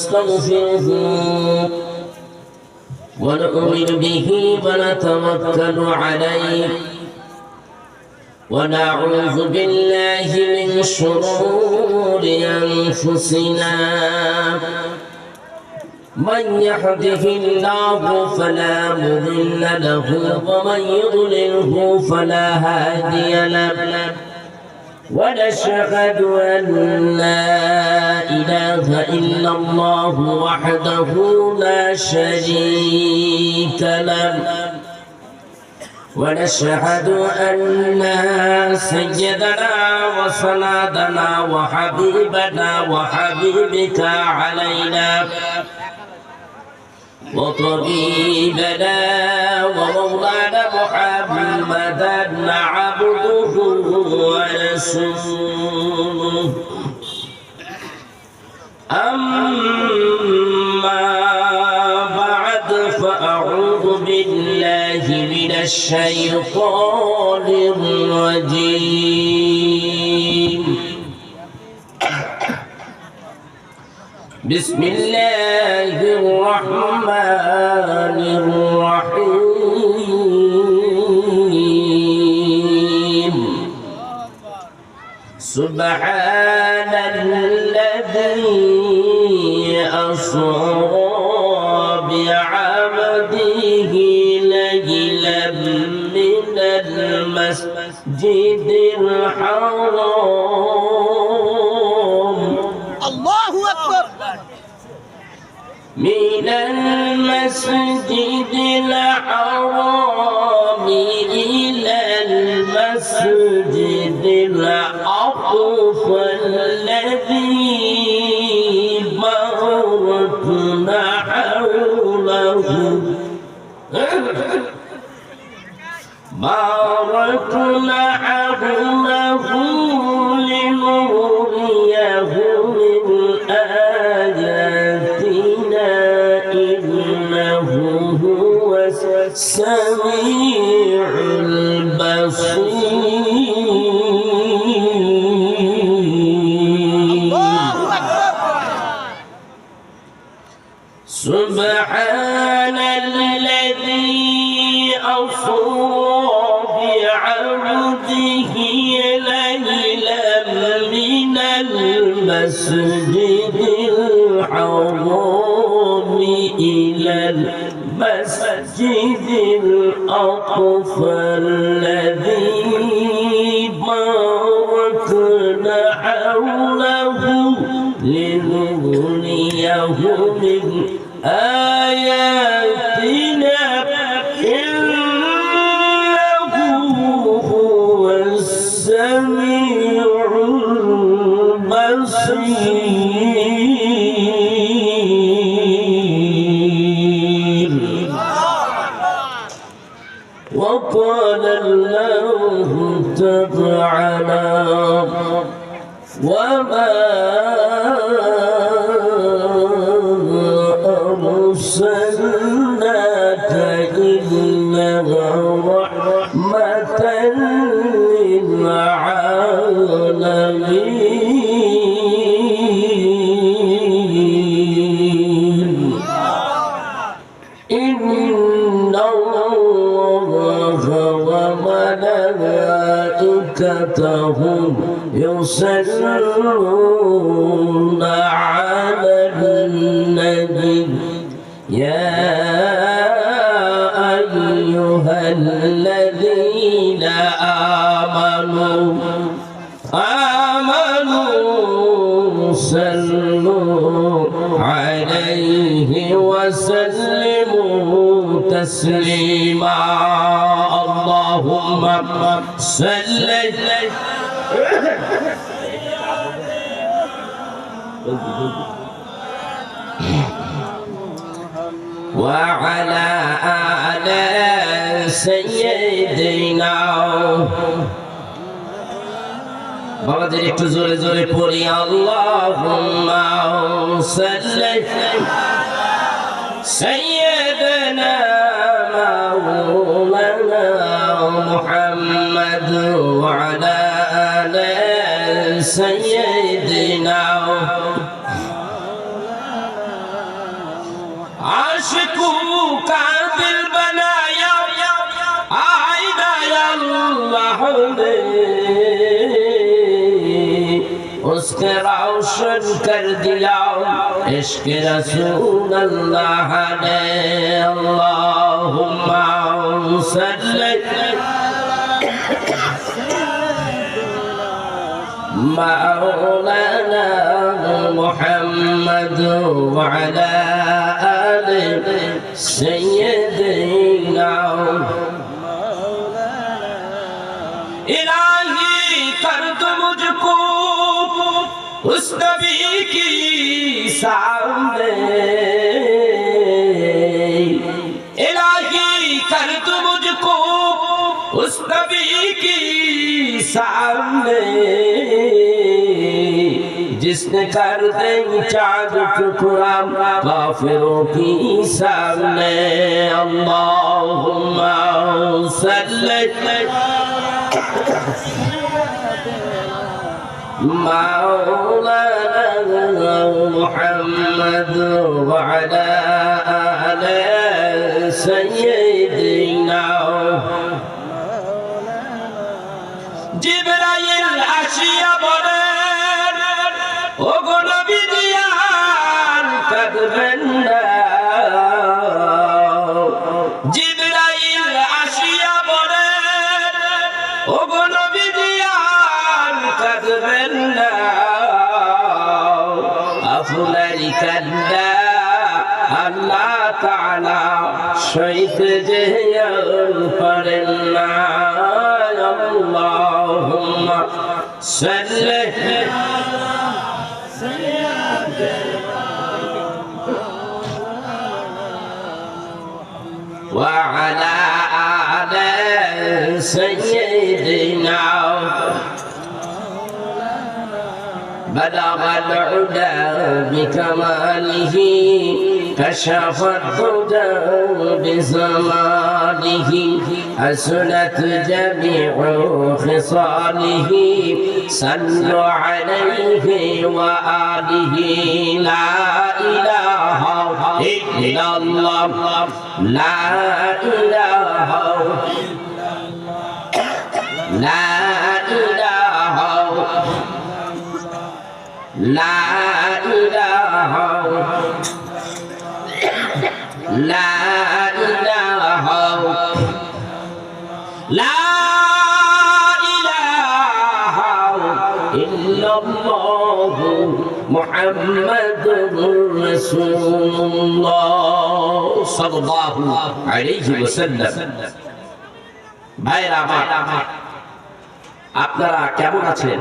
ونستغفره ونؤمن به ونتوكل عليه ونعوذ بالله من شرور أنفسنا من يهده الله فلا مضل له ومن يضلله فلا هادي له ونشهد أن لا إله إلا الله وحده لا شريك له ونشهد أن سيدنا وسندنا وحبيبنا وحبيبك علينا وطبيبنا ومولانا محمدا عبده ورسوله أما بعد فأعوذ بالله من الشيطان الرجيم بسم الله الرحمن الرحيم سبحان الذي أسرى بعبده ليلا من المسجد الحرام الله أكبر من المسجد الحرام إلى المسجد الأقصى الذي باركنا حوله لنريه من آياتنا إنه هو السميع البصير سبحان الذي أسرى بعبده ليلا من المسجد الحرام إلى المسجد الأقصى الذي باركنا حوله لنريه من آياتنا إنه هو السميع البصير وقال الله تعالى وما أرسلناك إلا رحمة للعالمين إن الله وملائكته يصلون على النبي يا أيها الذين آمنوا صلوا عليه وسلموا تسليما اللهم صل وعلى آل سيدنا বাবাদের একটু জোরে জোরে পড়ি আল্লাহুম্মা সাল্লি সাইয়্যিদানা মাওলানা মুহাম্মদ ওয়া আলা আলি সাইয়্যিদিনা आशिकू का दिल बनाया आईना अल्लाह ने उसके रोशन कर दिया इश्क रसूल अल्लाह ने अल्लाहुम्मा सल्ली मौलाना मुहम्मद व अला आलि सय्यिदिना इलाही कर दो मुझको उस नबी की सामने इलाही कर दो मुझको उस नबी की सामने जिसने कर दे चाँद टुकड़ा काफिरों की सामने अल्लाहुम्मा सल्ली मौलाना मुहम्मद व अला आलि सय्यिदिना जिब्राइल आशिया বলেন ওগো নবী দিয়ার কাঁদবেন না জিব্রাইল আশিয়া বলেন ওগো নবী দিয়ার কাঁদবেন না আপনার কান্না আল্লাহ তাআলা সইতে যে পারেন না আল্লাহুম্মা সাল্লি وعلى آل سيدنا بلغ العلا بكماله كشف الهدى بزمانه حسنت جميع خصاله صلوا عليه وآله لا إله إلا الله لا إله لا إله لا إله لا إله لا إله إلا الله محمد رسول الله صلى الله عليه وسلم ভাইরা আমার আপনারা কেমন আছেন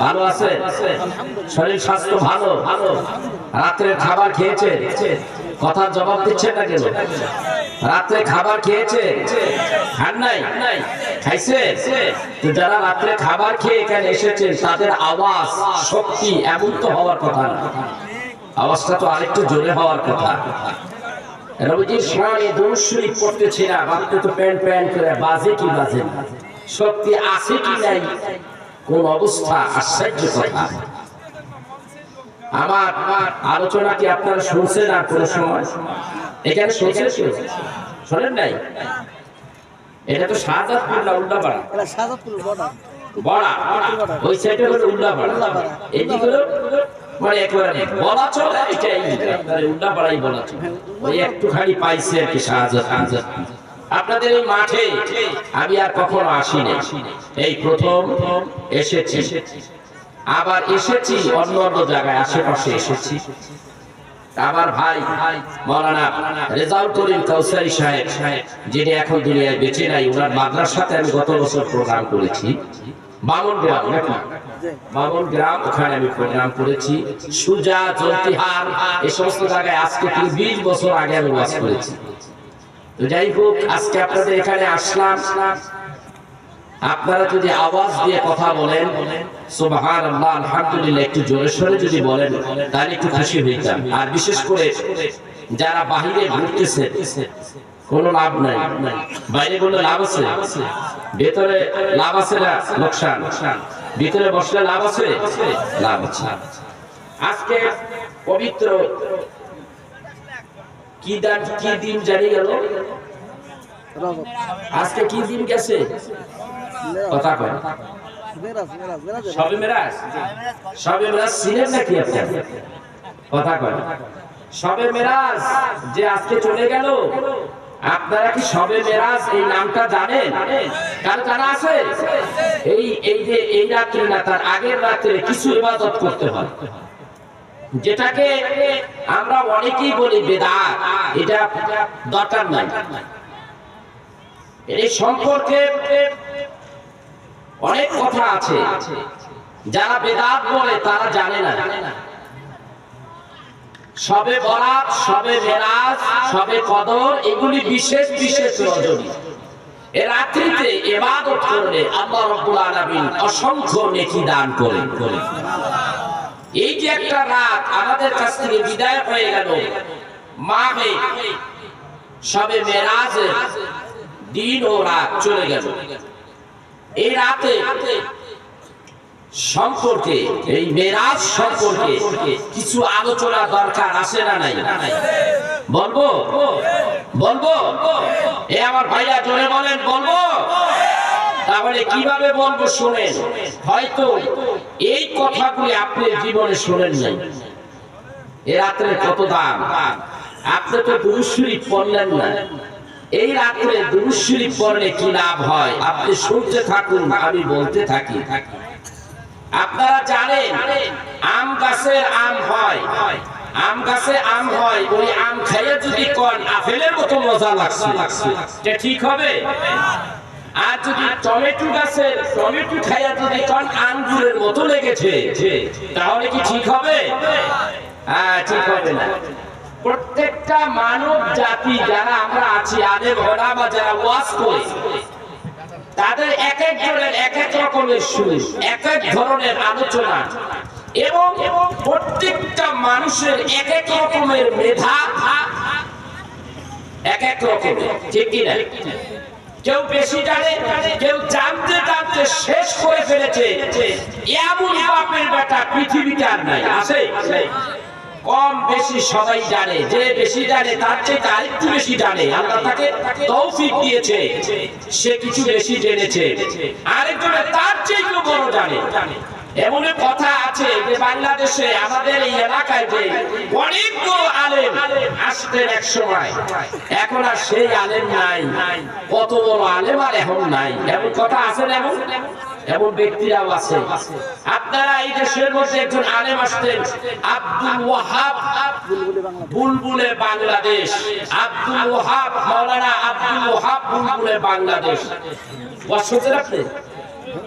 ভালো আছেন শরীর স্বাস্থ্য ভালো রাতের খাবার খেয়েছেন কথার জবাব দিচ্ছেন না কেন রাতে খাবার খেয়েছে খান নাই খাইছে তো যারা রাতে খাবার খেয়ে এখানে এসেছেন তাদের আওয়াজ শক্তি এমন তো হওয়ার কথা না আওয়াজটা তো আরেকটু জোরে হওয়ার কথা রবিজির সময় দুরূদ শরীফ পড়তেছিলাম আপনি তো প্যান প্যান করে বাজে কি বাজে শক্তি আছে কি নাই কোন অবস্থা আশ্চর্য কথা আমার আলোচনা কি আপনারা শুনছেন আর কোন সময় এখানে শুনছেন শোনেন নাই এটা তো শাহজাদপুর না উল্লাপাড়া এটা শাহজাদপুর বড়া ওই সাইডে হলো উল্লাপাড়া এদিকে হলো মানে একবারে বলা চলে এটাই আপনার উল্লাপাড়াই বলা চলে ওই একটুখানি পাইছে আর কি শাহজাদপুর আপনাদের এই মাঠে আমি আর কখনো আসিনি এই প্রথম এসেছি আবার এসেছি অন্য অন্য জায়গায় আশেপাশে এসেছি আমার ভাই মাওলানা রেজাউল করিম কাউসারি সাহেব যিনি এখন দুনিয়ায় বেঁচে নাই ওনার মাদ্রাসাতে আমি গত বছর প্রোগ্রাম করেছি বামন গ্রাম নাকি বামন গ্রাম ওখানে আমি প্রোগ্রাম করেছি সুজা জলতিহার এই সমস্ত জায়গায় আজকে 20 বছর আগে আমি ওয়াজ করেছি তো যাই হোক আজকে আপনাদের এখানে আসলাম আপনারা যদি আওয়াজ দিয়ে কথা বলেন সুবহানাল্লাহ আলহামদুলিল্লাহ একটু জোরে সোরে যদি বলেন তাহলে একটু খুশি হইতাম আর বিশেষ করে যারা বাইরে ঘুরতেছে কোনো লাভ নাই বাইরে বললে লাভ আছে ভেতরে লাভ আছে না লোকসান ভিতরে বসলে লাভ আছে লাভ আছে আজকে পবিত্র কি দিন জানি গেল? রজব আজকে কি দিন গেছে? কথা কয় মেরাজ সবে মেরাজ। সবে মেরাজ ছিলেন নাকি আপনার? কথা কয় সবে মেরাজ যে আজকে চলে গেল, আপনারা কি সবে মেরাজ এই নামটা জানেন? কারো জানা আছে? এই রাত্রে না তার আগের রাত্রে কিছু ইবাদত করতে হয়, যেটাকে আমরা অনেকেই বলি বেদাত। এটা দরকার নাই। এই সম্পর্কে অনেক কথা আছে। যারা বেদাত বলে তারা জানে না। সবে বরাত, সবে মেরাজ, সবে কদর এগুলি বিশেষ বিশেষ রজনী। এই রাত্রিতে ইবাদত করলে আল্লাহ রাব্বুল আলামিন অসংখ্য নেকি দান করেন। এই যে একটা রাত আমাদের কাছ থেকে বিদায় হয়ে গেল, মাহে সবে মেরাজের দিন ও রাত চলে গেল। এই রাতে সম্পর্কে, এই মেরাজ সম্পর্কে কিছু আলোচনা দরকার আছে না নাই? বলবো বলবো এ আমার ভাইরা জোরে বলেন বলবো। তাহলে কিভাবে বলবো শুনেন। হয়তো এই কথাগুলি আপনি জীবনে শুনেন নাই। এ রাত্রে কত দাম, আপনি তো দুরূদ শরীফ পড়লেন না। এই রাত্রে দুরূদ শরীফ পড়লে কি লাভ হয় আপনি শুনতে থাকুন, আমি বলতে থাকি। আপনারা জানেন আম গাছের আম হয়, আম গাছে আম হয়, ওই আম খাইয়ে যদি কোন আপেলের মতো মজা লাগছে, এটা ঠিক হবে? আর যদি টমেটো গাছের টমেটো খাইয়া যদি কোন আঙ্গুরের মতো লেগেছে, তাহলে কি ঠিক হবে? হ্যাঁ, ঠিক হবে না। প্রত্যেকটা মানব জাতি যারা আমরা আছি, আলেম ওলামা যারা ওয়াজ করে, তাদের এক এক জনের এক এক রকমের সুর, এক এক ধরনের আলোচনা, এবং প্রত্যেকটা মানুষের এক এক রকমের মেধা, এক এক রকমের, ঠিক কিনা? কেউ বেশি জানে, কেউ জানতে জানতে শেষ করে ফেলেছে। এমন বাপের বেটা পৃথিবীতে আর নাই, আছে? কম বেশি সবাই জানে। যে বেশি জানে তার চেয়ে আরেকটু বেশি জানে। আল্লাহ তাকে তৌফিক দিয়েছে, সে কিছু বেশি জেনেছে। আরেকজনে তার চেয়ে কেউ বড় জানে। এমন কথা আছে যে বাংলাদেশে আমাদের এই এলাকায় যে অনেকগুলো আলেম আসতেন এক সময়, এখন আর সেই আলেম নাই। কত বড় আলেম আর এখন নাই, এমন কথা আছে না? এমন ব্যক্তিরাও আছে। আপনারা এই দেশের মধ্যে একজন আলেম আসতেন, আব্দুল ওয়াহাব বুলবুলে বাংলাদেশ। আব্দুল ওয়াহাব, মাওলানা আব্দুল ওয়াহাব বুলবুলে বাংলাদেশ। ওয়াজ শুনছেন আপনি?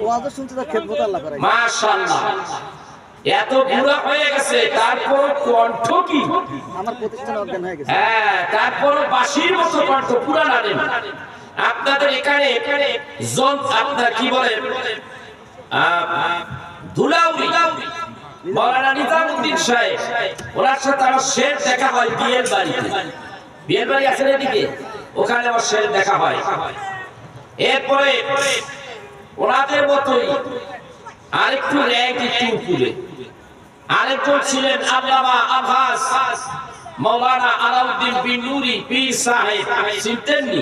ওয়াজ শুনতে তো খেদমত আল্লাহ করে। মাশাআল্লাহ, এত বুড়া হয়ে গেছে, তারপর কণ্ঠ কি আমার প্রতিষ্ঠান অজ্ঞান হয়ে গেছে। হ্যাঁ, তারপর বাঁশির মতো কণ্ঠ, পুরান আলেম। আপনাদের এখানে আপনার কি বলে ধুলাউড়ি মাওলানা নিজামউদ্দিন সাহেব, ওনার সাথে আমার শের দেখা হয় বিয়ের বাড়িতে। বিয়ের বাড়ি আছে এদিকে, ওখানে আমার শের দেখা হয়। এরপরে ওনাদের মতোই আরেকটু র্যাঙ্ক একটু উপরে আরেকজন ছিলেন আল্লামা আব্বাস মাওলানা আলাউদ্দিন বিন নুরি পীর সাহেব। চিনতেন নি?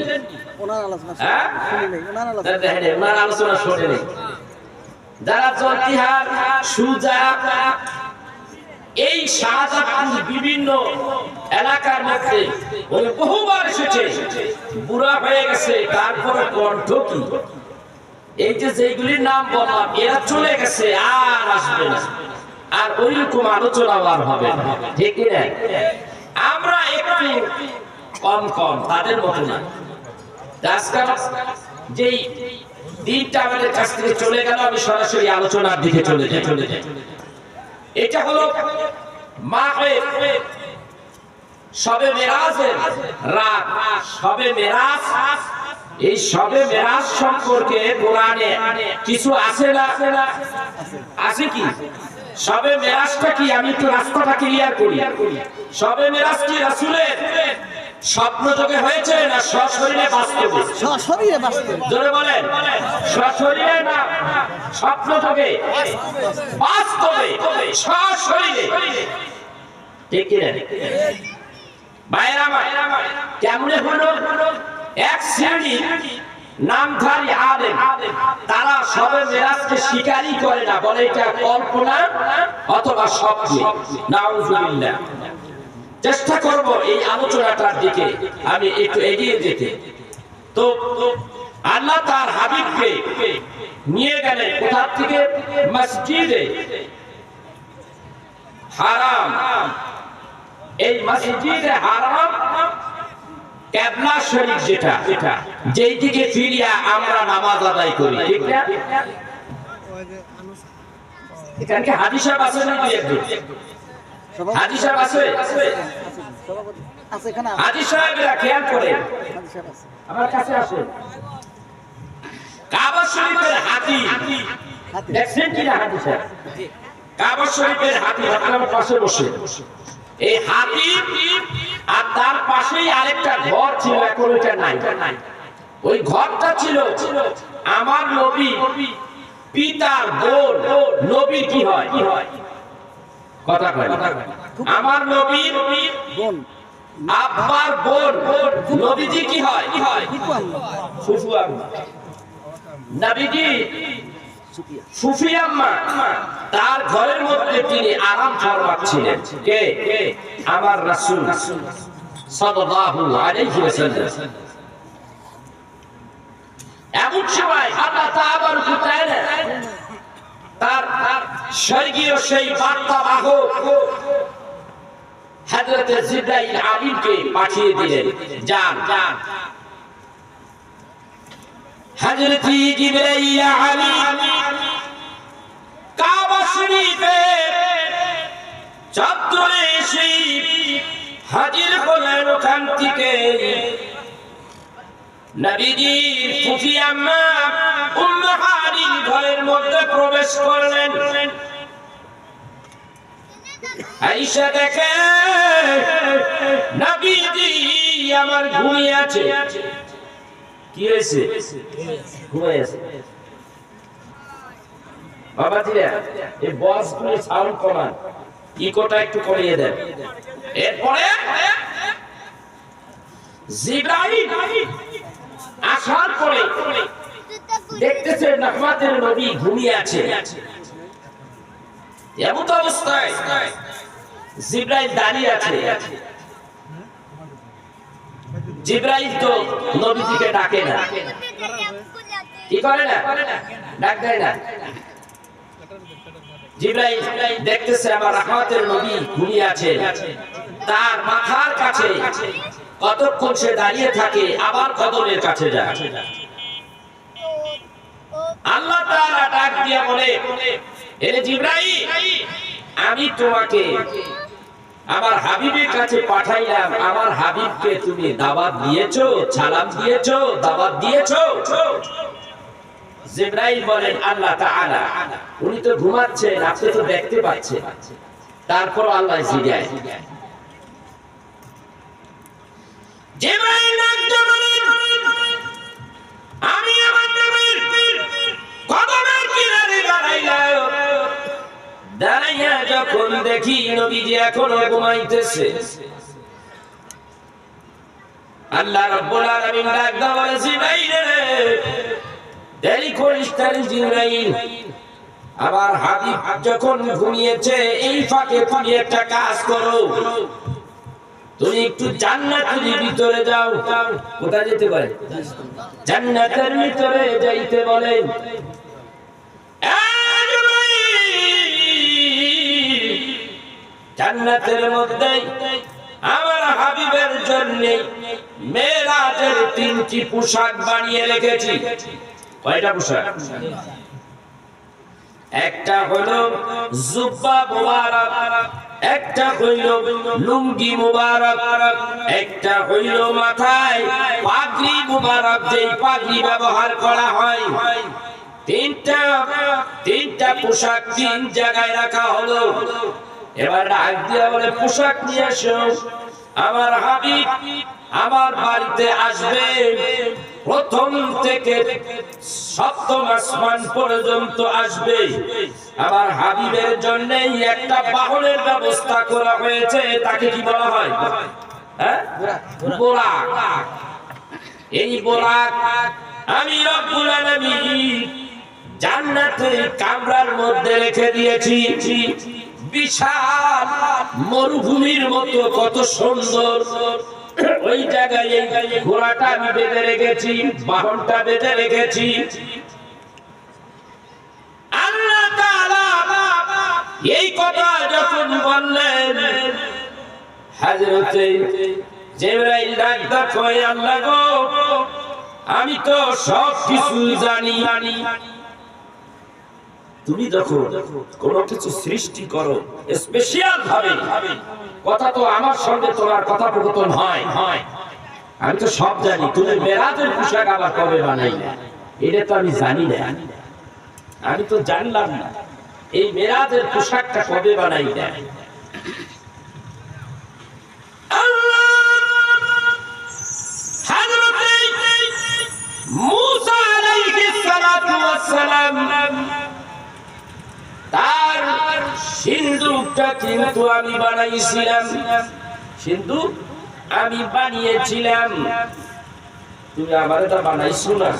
ওনার আলোচনা হ্যাঁ, শুনি নাই, ওনার আলোচনা দেখেন ওনার আলোচনা শোনেন। যারা জলতিহার, সুজা, এই শাহজাহান বিভিন্ন এলাকার মধ্যে ওই বহুবার এসেছে, বুড়া হয়ে গেছে, তারপর কণ্ঠ কি। এই যে যেগুলির নাম বললাম, এরা চলে গেছে, আর আসবে না, আর ওই রকম আলোচনা আর হবে না, ঠিক না? আমরা একটু কম কম, তাদের মতো না। আজকাল যেই দিনটা আমাদের কাছ থেকে চলে গেল, আমি সরাসরি আলোচনার দিকে চলে যাই। এটা হলো মাহে শবে মেরাজের রাত। শবে মেরাজ, এই শবে মেরাজ সম্পর্কে কোরআনে কিছু আছে না? আছে কি? শবে মেরাজটা কি? আমি একটু রাস্তাটা ক্লিয়ার করি। শবে মেরাজ কি রাসূলের স্বপ্ন যোগে হয়েছে না সশরীরে বাস্তবে? সশরীরে বাস্তবে। জোরে বলেন, সশরীরে না স্বপ্ন যোগে? বাস্তবে, সশরীরে, ঠিক কি না? ভাইরা আমার কেমনে হলো এক শ্রেণী নামধারী আলেম তারা সবে মেরাজকে স্বীকারই করে না, বলে এটা কল্পনা অথবা স্বপ্ন। নাউজুবিল্লাহ। চেষ্টা করব এই আলোচনাটার দিকে আমি একটু এগিয়ে যেতে। তো আল্লাহ তার হাবিবকে নিয়ে গেলেন কোথা থেকে? মসজিদে হারাম। এই মসজিদে হারাম কিবলা শরীফ যেটা, যেই দিকে ফিরিয়া আমরা নামাজ আদায় করি, ঠিক না? এখানে কি হাজি সাহেব আছে নাকি? হাজি সাহেব আছে? আছে এখানে হাজি সাহেবরা খেয়াল করেন, হাজি সাহেব আছে। আমার কাছে আসেন। কাবা শরীফের হাতি দেখছেন কিনা হাজি সাহেব? কাবা শরীফের হাতি আপনার পাশে বসে, এই হাতি আর তার পাশেই আরেকটা ঘর ছিল, এখন ওইটা নাই। ওই ঘরটা ছিল আমার নবী পিতার বোন। নবী কি হয়? কথা কয় আমার নবীর বোন আব্বার বোন। নবীজি কি হয়? ফুফু আম্মা ফুফু আম্মা। নবীজি সুফিয়া ফুফি আম্মা, তার ঘরের মধ্যে তিনি আরাম ফরমাচ্ছিলেন। কে? আমার রাসূল সাল্লাল্লাহু আলাইহি ওয়াসাল্লাম। এমন সময় আল্লাহ তাআলা তার স্বর্গীয় সেই বার্তাবাহক হযরত জিবরাইল আমিনকে পাঠিয়ে দিলেন। যান হযরত জিবরাইল আমিন কাবা শরীফে চত্বরে এসে হাজির হলেন। ওখান থেকে নবীজি ফুফি আম্মা উম্মে হানির ঘরের মধ্যে প্রবেশ করলেন। আয়েশা দেখে নবীজি আমার ঘুমিয়ে আছে। কি হয়েছে? ঘুমিয়ে আছে। বাবাজিরা এই বক্সগুলো সাউন্ড কমান, ইকোটা একটু কমিয়ে দেন। এরপরে জিবরাইল আসার পরে দেখতেছে রহমতের নবী ঘুমিয়ে আছে। এমন অবস্থায় জিবরাইল দাঁড়িয়ে আছে। জিবরাইল তো নবীজিকে ডাকে না, কি করে না? ডাক দেয় না। জিবরাইল দেখতেছে আমার রহমতের নবী ঘুমিয়ে আছে, তার মাথার কাছে কতক্ষণ সে দাঁড়িয়ে থাকে, আবার কদমের কাছে যায়। আল্লাহ তাআলা ডাক দিয়ে বলে, এ জিবরাইল, আমি তোমাকে আমার হাবিবের কাছে পাঠাইলাম। আমার হাবিবকে তুমি দাওয়াত দিয়েছো, সালাম দিয়েছো, দাওয়াত দিয়েছো? জিবরাইল বলেন, আল্লাহ তাআলা উনি তো ঘুমাচ্ছেন, আপনি তো দেখতে পাচ্ছেন। তারপর আল্লাহ জিজ্ঞাসা, জিবরাইল বলেন, আমি আমার নবীর কদমের কিনারে দাঁড়াইলাম। দাঁড়াইয়া যখন দেখি নবীজি এখনো ঘুমাইতেছে, আল্লাহ রাব্বুল আলামিন ডাক দিয়ে বলে, জিবরাইল রে, দেরি করিস না জিবরাইল। আমার হাবিব যখন ঘুমিয়েছে, এই ফাঁকে তুমি একটা কাজ করো, তুমি একটু জান্নাতের ভিতরে যাও। কোথায় যেতে বলে? জান্নাতের ভিতরে যাইতে বলেন। জান্নাতের মধ্যে আমার হাবিবের জন্য মেরাজের 3টি পোশাক বানিয়ে রেখেছি। কয়টা পোশাক? একটা হলো জুব্বা মুবারক, একটা হইল লুঙ্গি মুবারক, একটা হইল মাথায় পাগড়ি মুবারক, যেই পাগড়ি ব্যবহার করা হয়। তিনটা পোশাক 3 জায়গায় রাখা হলো। এবার ডাক দিয়া বলে, পোশাক নিয়ে এসো। আমার হাবিব আমার বাড়িতে আসবে, প্রথম থেকে 7ম আসমান পর্যন্ত আসবে। আমার হাবিবের জন্য একটা বাহনের ব্যবস্থা করা হয়েছে। তাকে কি বলা হয়? হ্যাঁ বোরাক। এই বোরাক আমি রব্বুল আলামিন জান্নাতের কামরার মধ্যে রেখে দিয়েছি। বিশাল মরুভূমির মতো কত সুন্দর ওই জায়গায় এই ঘোড়াটা আমি বেঁধে রেখেছি, বাহনটা বেঁধে রেখেছি। আল্লাহ তাআলা এই কথা যখন বললেন, হযরতে জিবরাইল ডাকতে কয়, আল্লাহ গো, আমি তো সব কিছু জানি। তুমি যখন কোন কিছু সৃষ্টি করো স্পেশাল ভাবে, কথা তো আমার সঙ্গে তোমার কথোপকথন হয়, আমি তো সব জানি। তুমি মেরাজের পোশাক আবার কবে বানাইলে, এটা তো আমি জানি না। আমি তো জানলাম না এই মেরাজের পোশাকটা কবে বানাইলে। মুসা আলাইহিস সালাতু ওয়াস সালাম তার সিন্দুকটা কিন্তু আমি বানাইছিলাম, সিন্দুক আমি বানিয়েছিলাম, তুমি আমার এটা বানাইছো না।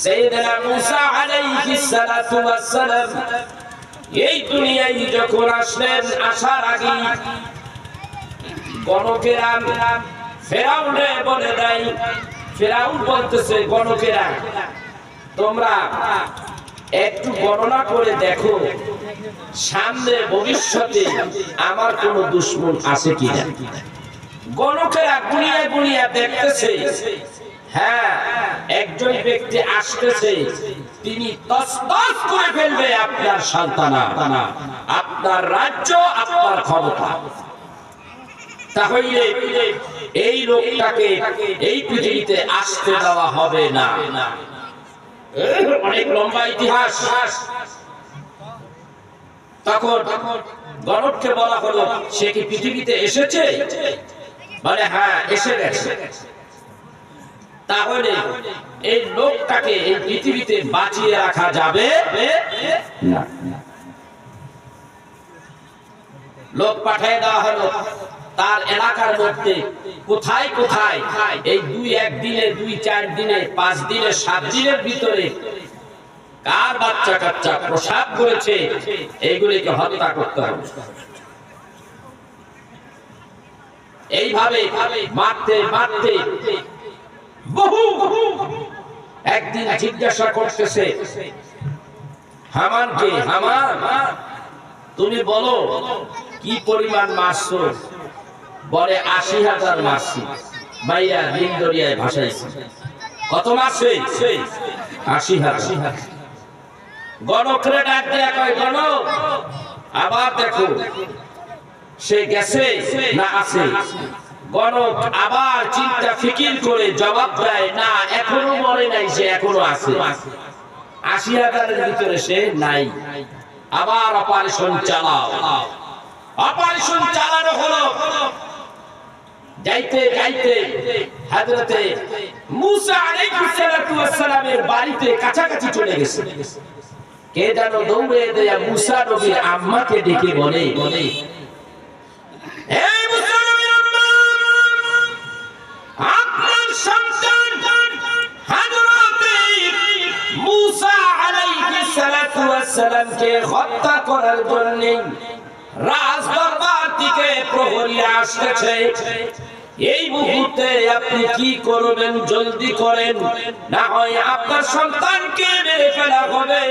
সাইয়েদনা মুসা আলাইহিস সালাতু ওয়াস সালাম এই দুনিয়ায় যখন আসলেন, আসার আগে গণকেরা ফেরাউনে বলে দেয়, ফেরাউন বলতেছে গণকেরা, তোমরা একটু গণনা করে দেখো সামনে ভবিষ্যতে আমার কোন দুশমন আছে কিনা। গণকেরা গুনিয়া গুনিয়া দেখতেছে, হ্যাঁ একজন ব্যক্তি আসতেছে, তিনি তছনছ করে ফেলবে আপনার সালতানা, আপনার রাজ্য, আপনার ক্ষমতা। তাহলে এই লোকটাকে এই পৃথিবীতে আসতে দেওয়া হবে না। অনেক লম্বা ইতিহাস। তখন গণককে বলা হলো, সে কি পৃথিবীতে এসেছে? বলে হ্যাঁ এসে গেছে। তাহলে এই লোকটাকে এই পৃথিবীতে বাঁচিয়ে রাখা যাবে না। লোক পাঠিয়ে দেওয়া হলো তার এলাকার মধ্যে কোথায় কোথায় এই 2-1 দিনে, 2-4 দিনে, 5 দিনে, 7 দিনের ভিতরে কার বাচ্চা কাচ্চা প্রসাব করেছে এইগুলিকে হত্যা করতে হবে। এইভাবে মারতে মারতে বহু একদিন জিজ্ঞাসা করতেছে হামানকে, হামান তুমি বলো কি পরিমাণ মারছো? বলে 80,000 মারছি। ভাইয়া দিন দরিয়ায় ভাসাইছি। কত মারছে? 80,000। গণকরে ডাক দেয়া কয়, গণক আবার দেখো সে গেছে না আছে। গণক আবার চিন্তা ফিকির করে জবাব দেয়, না এখনো মরে নাই, সে এখনো আছে। 80,000-এর ভিতরে সে নাই। আবার অপারেশন চালাও। অপারেশন চালানো হলো। যাইতে যাইতে হযরতে মুসা আলাইহিস সালাতু ওয়াস সালামের বাড়িতে কাছাকাছি চলে গেছে। কে যেন দৌড়ে দেয়া মুসা নবীর আম্মাকে ডেকে বলে, এই মুসা নবীর আম্মা, আপনার সন্তান হযরতে মুসা আলাইহিস সালাতু ওয়াস সালামকে হত্যা করার জন্য রাজ দরবার থেকে প্রহরী আসতেছে। এই মুহূর্তে আপনি কি করবেন? জলদি করেন, না হয় আপনার সন্তানকে মেরে ফেলা হবে,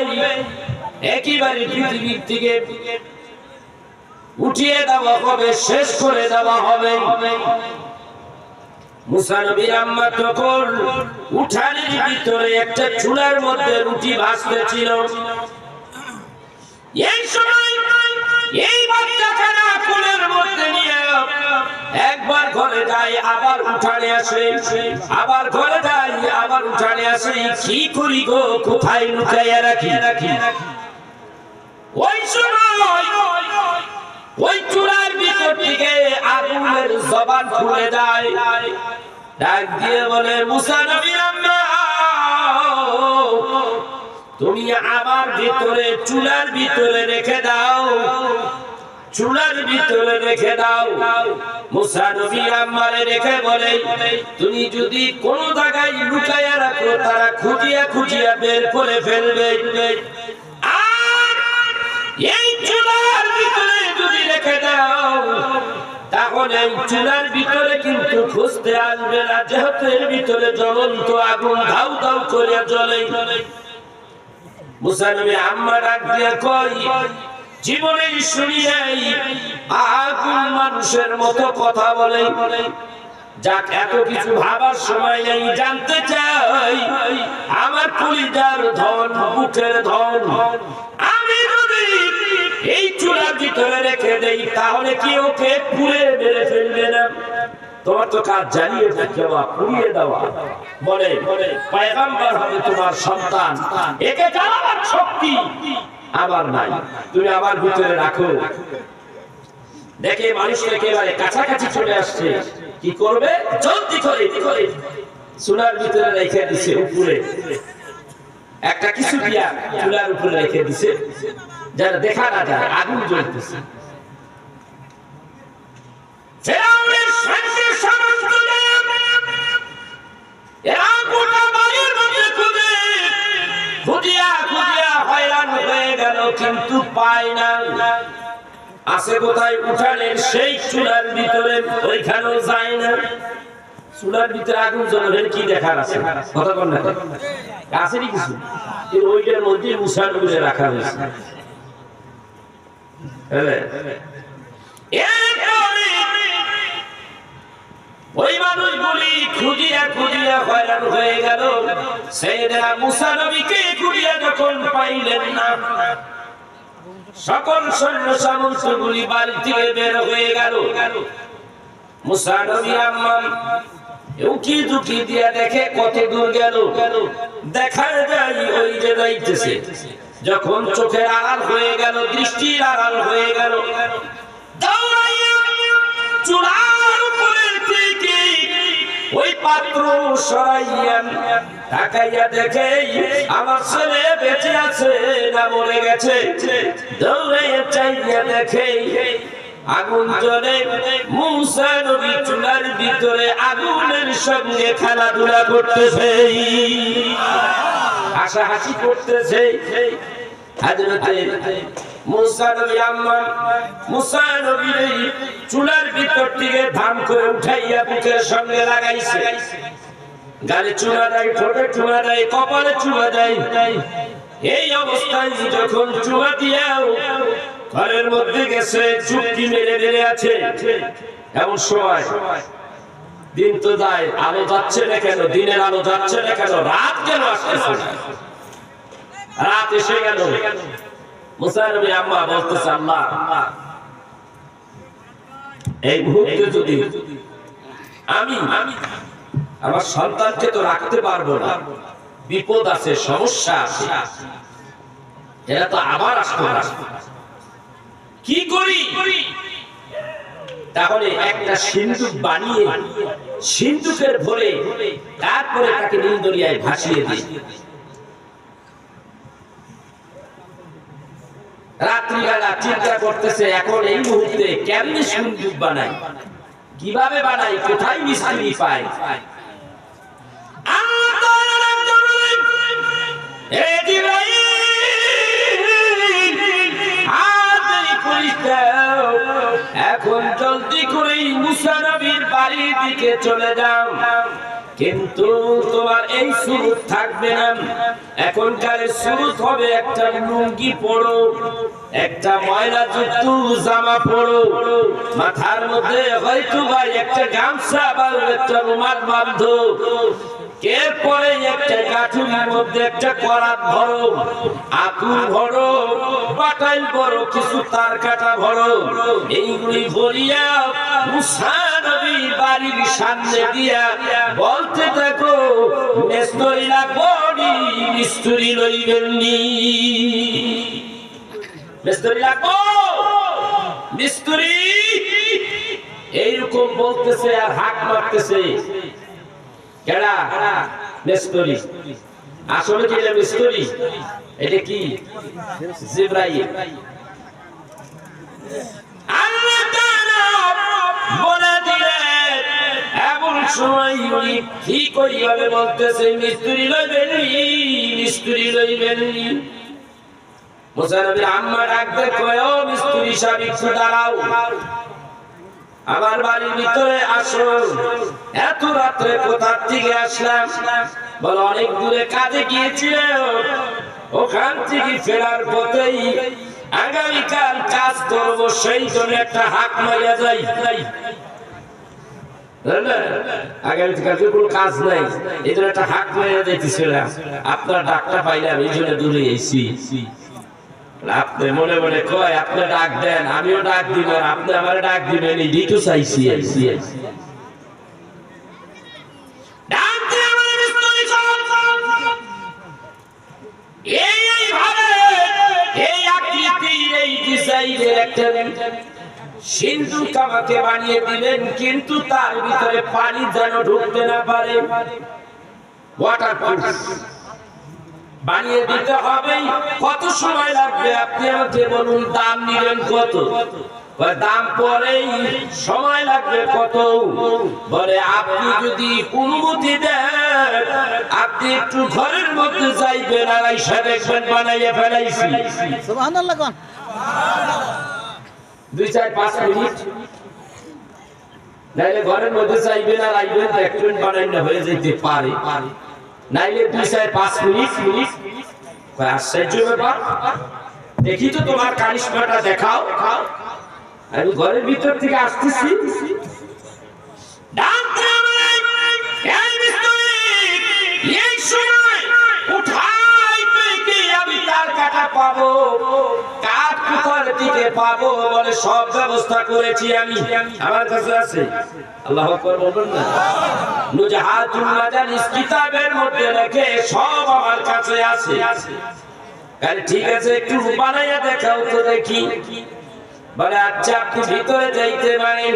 একেবারে পৃথিবীর থেকে উঠিয়ে দেওয়া হবে, শেষ করে দেওয়া হবে। মুসা নবীর আম্মা তখন উঠানের ভিতরে একটা চুলার মধ্যে রুটি ভাজতেছিল। এই সময় এই বাচ্চাখানা কোলের মধ্যে নিয়ে একবার ঘরে যায়, আবার উঠানে আসে, আবার ঘরে যায়, আবার উঠানে আসে। কি করি গো, কোথায় লুকাইয়া রাখি? ওই সময় ওই চুলার ভিতর থেকে আগুনের জবান খুলে যায়। ডাক দিয়ে বলে, মুসা নবীর আম্মা, তুমি আমার ভিতরে চুলার ভিতরে রেখে দাও, চুলার ভিতরে রেখে দাও। মুসা নবী আম্মারে রেখে বলে, তুমি যদি কোন জায়গায় লুকায়া রাখো তারা খুঁজিয়া খুঁজিয়া বের করে ফেলবে। আর এই চুলার ভিতরে যদি রেখে দাও তাহলে এই চুলার ভিতরে কিন্তু খুঁজতে আসবে না, যেহেতু এর ভিতরে জ্বলন্ত আগুন ধাউ ধাউ করে জ্বলে। মুসা নবী আম্মা ডাক দিয়া কই, জীবনে শুনি নাই আগুন মানুষের মতো কথা বলে। যাক, এত কিছু ভাবার সময় নেই, জানতে চাই আমার কলিজার ধন, বুকের ধন, আমি যদি এই চুলার ভিতরে রেখে দেই তাহলে কি ওকে পুড়ে মেরে ফেলবে না? তোমার তো কাজ জ্বালিয়ে দেওয়া, পুড়িয়ে দেওয়া। বলে পয়গম্বর হবে তোমার সন্তান, একে জ্বালাবার শক্তি আমার নাই, তুমি আমার ভিতরে রাখো। দেখে মানুষ একেবারে কাছাকাছি চলে আসছে, কি করবে? জলদি করে চুলার ভিতরে রেখে দিছে, উপরে একটা কিছু দিয়া চুলার উপরে রেখে দিছে, যারা দেখা না যায় আগুন জ্বলতেছে। ফেরাউনের সৈন্য সামন্তরা এরা গোটা বাড়ির মধ্যে খুঁজিয়া হয়রান হয়ে গেল, কিন্তু পায় না। আছে কোথায়? উঠানের সেই চুলার ভিতরে, ওইখানেও যায় না। চুলার ভিতরে আগুন জ্বলে কি দেখার আছে? কথা বল না, কাছেরই কিছু, কিন্তু ওইটার মধ্যে মুসা নবীরে রাখা হয়েছে। ওই মানুষগুলি খুঁজিয়া হয়রান হয়ে গেল। সাইয়েদনা মুসা নবীকে খুঁজিয়া যখন পাইলেন না, সকল সৈন্য সামন্তগুলি বাড়ি থেকে বের হয়ে গেল। মুসা নবী আম্মা উকি ঝুঁকি দিয়া দেখে কত দূর গেল, দেখা যায় ওই যে যাইতেছে। যখন চোখের আড়াল হয়ে গেল, দৃষ্টির আড়াল হয়ে গেল, দৌড়াইয়া চুলার উপরে থেকে ওই পাত্র সরাইয়া তাকাইয়া দেখে আমার ছেলে বেঁচে আছে না মরে গেছে। দৌড়াইয়া চাইয়া দেখে আগুন জ্বলে, মুসা নবী চুলার ভিতরে আগুনের সঙ্গে খেলাধুলা করতেছে, হাসাহাসি করতেছে। হযরতে মুসা নবী আম্মা মুসা নবীর চুলার ভিতর থেকে ধাম করে উঠাইয়া বুকের সঙ্গে লাগাইছে। গালে চুলা দেয়, ঠোঁটে চুলা দেয়, কপালে চুলা দেয়। এই অবস্থায় যখন চুলা দিয়াও ঘরের মধ্যে গেছে, চুপটি মেরে আছে। এমন সময় দিন তো যায়, আলো যাচ্ছে না কেন? দিনের আলো যাচ্ছে না কেন? রাত কেন আসতেছে না? রাত এসে গেল। মুসা নবী আম্মা বলতেছে, আল্লাহ, এই মুহূর্তে যদি আমি আমার সন্তানকে তো রাখতে পারবো না, বিপদ আছে, সমস্যা আছে, এরা তো আবার আসতে পারে, কি করি? তাহলে একটা সিন্ধুক বানিয়ে সিন্ধুকের ভরে তারপরে তাকে নীল দরিয়ায় ভাসিয়ে দিই। রাত্রিবেলা চিন্তা করতেছে, এখন এই মুহূর্তে কেমনে সিন্ধুক বানাই, কিভাবে বানাই, কোথায় মিস্ত্রি পাই? এখন জলদি করে মুসা নবীর বাড়ির দিকে চলে যাও, কিন্তু তোমার এই সুরত থাকবে না। এখনকার সুরত হবে একটা লুঙ্গি পরো, একটা ময়লা যুক্ত জামা পরো, মাথার মধ্যে হয়তো ভাই একটা গামছা বা একটা রুমাল বাঁধো, এরপরে একটা গাঁঠুরির মধ্যে একটা করাত ভরো, আতুর ভরো, বাটাইল ভরো, কিছু তার কাটা ভরো। এইগুলি ভরিয়া মুসা নবী বাড়ির সামনে দিয়া বলতে থাকো, মিস্ত্রি লাগবো, মিস্ত্রি লইবেননি, মিস্ত্রি লাগবো, মিস্ত্রি। এইরকম বলতেছে আর হাত মারতেছে। কেডা? মিস্ত্রি। আসলে কি এটা মিস্ত্রি? এটা কি? জিবরাইল। আল্লাহ তাআলা বলে দিলেন এমন সময় উনি ঠিক ওইভাবে বলতেছে মিস্ত্রি লইবেন মুসা নবীর আম্মা ডাকতে কয় ও মিস্ত্রি সাহেব একটু দাঁড়াও আমার বাড়ির ভিতরে আসো এত রাত্রে কোথা থেকে আসলাম বল অনেক দূরে কাজে গিয়েছিলাম ওখান থেকে ফেরার পথেই আগামীকাল কাজ করব সেই জন্য একটা হাক মারিয়া যাই আগামীকালকে কোনো কাজ নাই এই জন্য একটা হাক মারিয়া যাইতেছিলাম আপনার ডাকটা পাইলাম এই জন্য দূরে এসেছি আপনি মনে মনে কয় আপনি ডাক দেন আমিও ডাক দিব আপনি আমার ডাক দিবেন এই দিকে চাইছি সিন্ধু কামাকে বানিয়ে দিলেন কিন্তু তার ভিতরে পানি যেন ঢুকতে না পারে ওয়াটারপ্রুফ বানিয়ে দিতে হবে কত সময় লাগবে আপনি আমাকে বলুন দাম নিবেন কত দাম পরেই সময় লাগবে কত বলে আপনি যদি অনুমতি দেন আপনি একটু ঘরের মধ্যে যাইবেন আর আইসা দেখবেন বানাইয়া ফেলাইছি সুবহানাল্লাহ কোন 2-4-5 মিনিট নাইলে ঘরের মধ্যে যাইবেন আর আইবেন দেখবেন বানাইনা হয়ে যেতে পারে নাইলে 2-4-5 মিনিট আশ্চর্য ব্যাপার দেখি তো তোমার কারিশমাটা দেখাও আমি ঘরের ভিতর থেকে আসতেছি এই সময় উঠাইতে গিয়ে আমি তার কাটা পাবো কাঠ কোথার দিকে পাবো বলে সব ব্যবস্থা করেছি আমি আমার কাছে আছে আল্লাহু আকবার বলবেন না নুজহাতুল মাজালিস কিতাবের মধ্যে লেখে সব আমার কাছে আছে আরে ঠিক আছে একটু বানাইয়া দেখাও তো দেখি বলে আচ্ছা আপনি ভিতরে যাইতে পারেন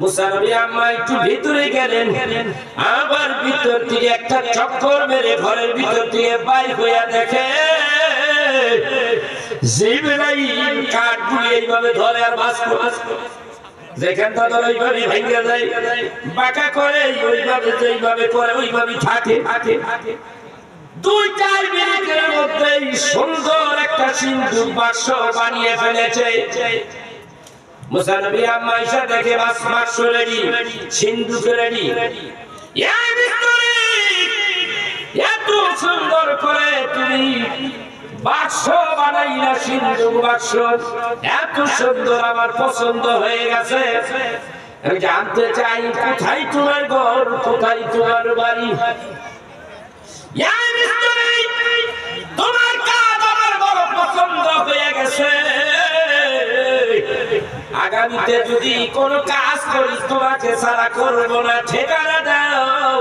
মুসা নবী আম্মা একটু ভিতরে গেলেন আবার ভিতর থেকে একটা চক্কর মেরে ঘরের ভিতর থেকে বাইর হইয়া দেখে জিবরাইল কাঠগুলি এইভাবে ধরে আর বাস যেখান থেকে ওইভাবে ভেঙে যায় বাঁকা করে ওইভাবে যেইভাবে করে ওইভাবে থাকে 2-4 মিনিটের মধ্যেই সুন্দর একটা সিন্ধুক বাক্স বানিয়ে ফেলেছে মুসা নবী আম্মা আয়েশা দেখে বাক্স রেডি সিন্ধুক রেডি এই মিস্ত্রি এত সুন্দর করে তুমি বাক্স বানাইলা সিন্ধুক বাক্স এত সুন্দর আমার পছন্দ হয়ে গেছে আমি জানতে চাই কোথায় তোমার ঘর কোথায় তোমার বাড়ি তোমার কাজ আমার বড় পছন্দ হয়ে গেছে আগামীতে যদি কোনো কাজ করি তোমাকে ছাড়া করবো না ঠিকানা দাও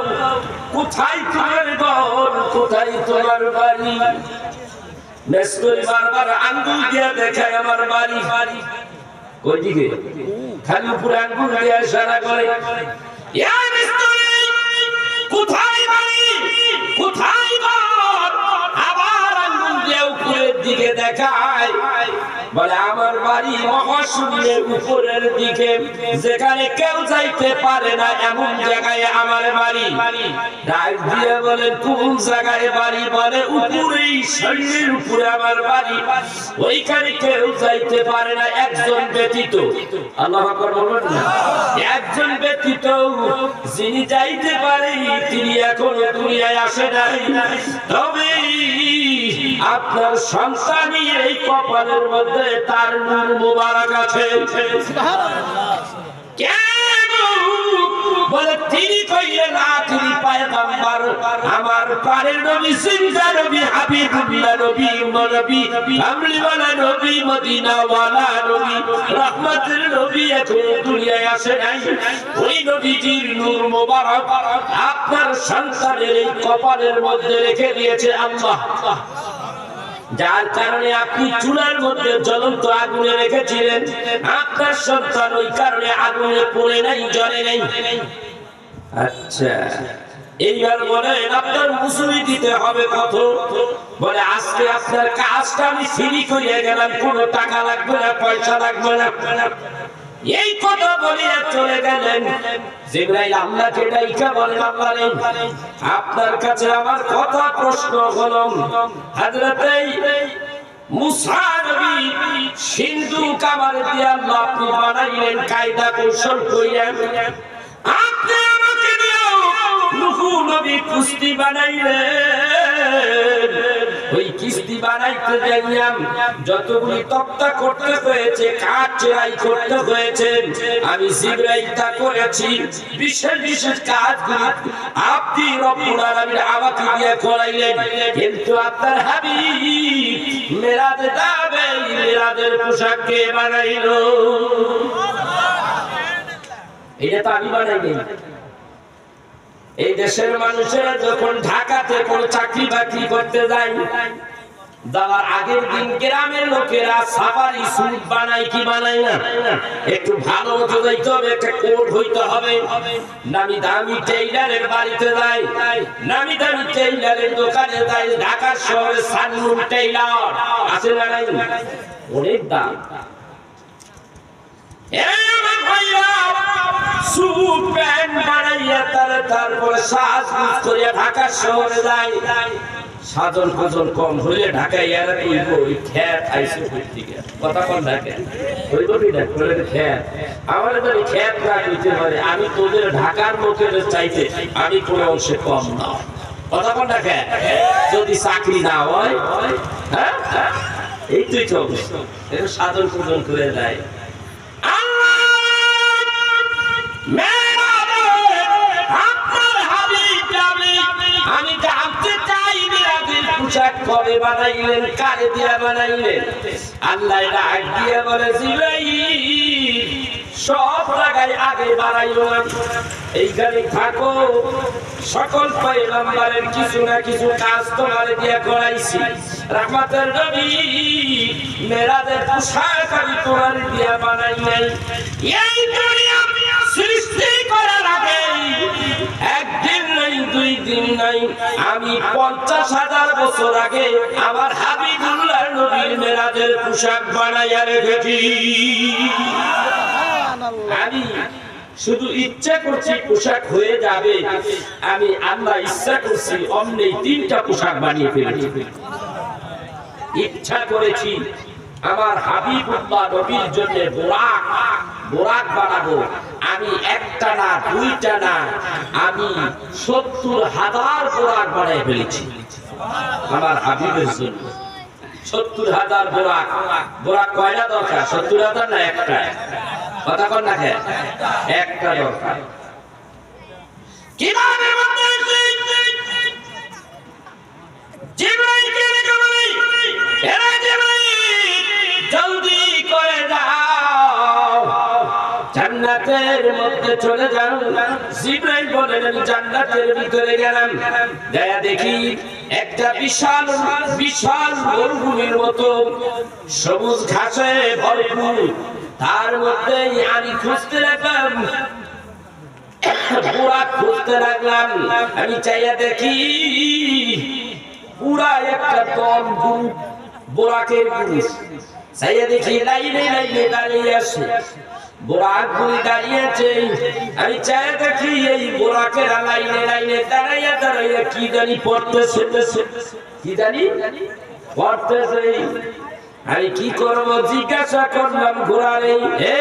কোথায় তোমার ঘর কোথায় তোমার বাড়ি মেসরি বারবার আঙ্গুল দিয়ে দেখায় আমার বাড়ি কই দিকে খালি উপরে আঙ্গুল দিয়ে ইশারা করে কোথায় বাড়ি কোথায় ঘর আবার আঙ্গুল দিয়ে উপরের দিকে দেখায় বলে আমার বাড়ি মহাশূন্যের উপরের দিকে যেখানে কেউ যাইতে পারে না এমন জায়গায় আমার বাড়ি ডাক দিয়ে বলে কোন জায়গায় বাড়ি বলে উপরেই শরীরের উপরে আমার বাড়ি ওইখানে কেউ যাইতে পারে না একজন ব্যতীত আল্লাহু আকবার বলুন না একজন ব্যতীত যিনি যাইতে পারে তিনি এখনো দুনিয়ায় আসে নাই তবে আপনার সন্তানই এই কপালের মধ্যে তার নূর মুবারক আছে বলে তিনি কইলেন না তিনি পয়গম্বর আমার পারের নবী জিন্দা নবী হাবিবুল্লাহ নবী নবী কামলিওয়ালা নবী মদিনাওয়ালা নবী রহমতের নবী এখন দুনিয়ায় আসে নাই ওই নবীজির নূর মুবারক আপনার সন্তানের এই কপালের মধ্যে রেখে দিয়েছে আল্লাহ যার কারণে আপনি চুলার মধ্যে জ্বলন্ত আগুনে রেখেছিলেন আপনার সন্তান ওই কারণে আগুনে পড়ে নাই জ্বলে নাই আচ্ছা এইবার বলেন আপনার মজুরি দিতে হবে কত? বলে আজকে আপনার কাজটা আমি ফ্রি করে গেলাম, কোনো টাকা লাগবে না, পয়সা লাগবে না। এই কথা বলিয়া চলে গেলেন। জিবরাইল আল্লাহকে ডাইকা বলেন, আল্লাহ রে, আপনার কাছে আমার কথা প্রশ্ন হলো, হযরত মুসা নবী সিন্ধু কামার দিয়ে আল্লাহ আপনি বানাইলেন কায়দা কৌশল কইরা, আপনি আমাকে দিও নূহ নবী কুস্তি বানাইলেন। ওই কিস্তি বানাইতে যাইয়াম যতগুলি তক্তা করতে হয়েছে, কাঠ চেরাই করতে হয়েছে, আমি জিবরাইল তা করেছি। বিশেষ বিশেষ কাজগুলি আপনি রব্বুল আলামিন আমাকে দিয়ে করাইলেন। কিন্তু আপনার হাবিব মেরাজে যাবে, মেরাজের পোশাক কে বানাইলো? এটা তো আমি বানাইনি। এই দেশের মানুষেরা যখন ঢাকাতে কোন চাকরি বাকরি করতে যায়, যাওয়ার আগের দিন গ্রামের লোকেরা সাফারি স্যুট বানায় কি বানায় না? একটু ভালো মতো যাইতে হবে, একটা কোট হইতে হবে। নামি দামি টেইলারের বাড়িতে যায়, নামি দামি টেইলারের দোকানে যায়। ঢাকার শহরে সানমুন টেইলার আছে না নাই? অনেক দাম। স্যুট প্যান্ট বানাইয়া তারপরে সাজগোজ করিয়া ঢাকা শহরে যায়। সাজন ফাজন কম হইলে ঢাকায় এরা কইব ওই খ্যাত আইছে থেকে কথা কোন ঢাকে কইব কি না করে খ্যাত। আমার যদি খ্যাত না কইতে পারে, আমি তোদের ঢাকার লোকের চাইতে আমি কোন অংশে কম না। কথা কোন ঢাকে যদি চাকরি না হয়, হ্যাঁ এই তুই তো এটা সাজন ফাজন করে দেয়। আমি জানতে চাই মিরাজের পোশাক কবে বানাইলেন, কারে দিয়া বানাইলেন? আল্লাহ ডাক দিয়া বলে, জিবরাইল সব জায়গায় আগে বানাইলো না, এইখানে থাকো। সকল পয়গম্বরের কিছু না কিছু কাজ তোমারে দিয়া করাইছি। রাহমাতের নবী মেরাজের পোশাক আমি তোমারে দিয়া বানাই নাই। এই দুনিয়া সৃষ্টি করার আগে একদিন নাই, দুই দিন নাই, আমি 50,000 বছর আগে আমার হাবিবুল্লাহ নবীর মেরাজের পোশাক বানাইয়া রেখেছি। আমি শুধু ইচ্ছা করছি পোশাক হয়ে যাবে, আমি আল্লাহ ইচ্ছা করছি অমনি 3টা পোশাক বানিয়ে ফেলেছি। ইচ্ছা করেছি আমার হাবিবুল্লাহ নবীর জন্য বোরাক বানাবো। আমি একটা না, দুইটা না, আমি 70,000 বোরাক বানিয়ে ফেলেছি আমার হাবিবের জন্য। 70,000 বোরাক। বোরাক কয়টা দরকার? 70,000 না একটা? কথা কন না, একটা দরকার। কিভাবে জলদি করে যাও, জান্নাতের মধ্যে চলে যাও। জিবরাইল বলেন, আমি জান্নাতের ভিতরে গেলাম, যায়া দেখি একটা বিশাল বিশাল মরুভূমির মতো সবুজ ঘাসে ভরপুর। তার মধ্যে আমি খুঁজতে লাগলাম, বোরাক খুঁজতে লাগলাম। আমি চাইয়া দেখি পুরা একটা দল গ্রুপ বোরাকের গ্রুপ। চাইয়া দেখি লাইনে লাইনে দাঁড়িয়ে আছে, বোরাক গুলি দাঁড়িয়েছে। আমি চাইয়া দেখি এই বোরাকেরা লাইনে লাইনে দাঁড়াইয়া দাঁড়াইয়া কি জানি পড়তেছে, কি জানি পড়তেছে। আমি কি করবো? জিজ্ঞাসা করলাম ঘোড়ারে, হে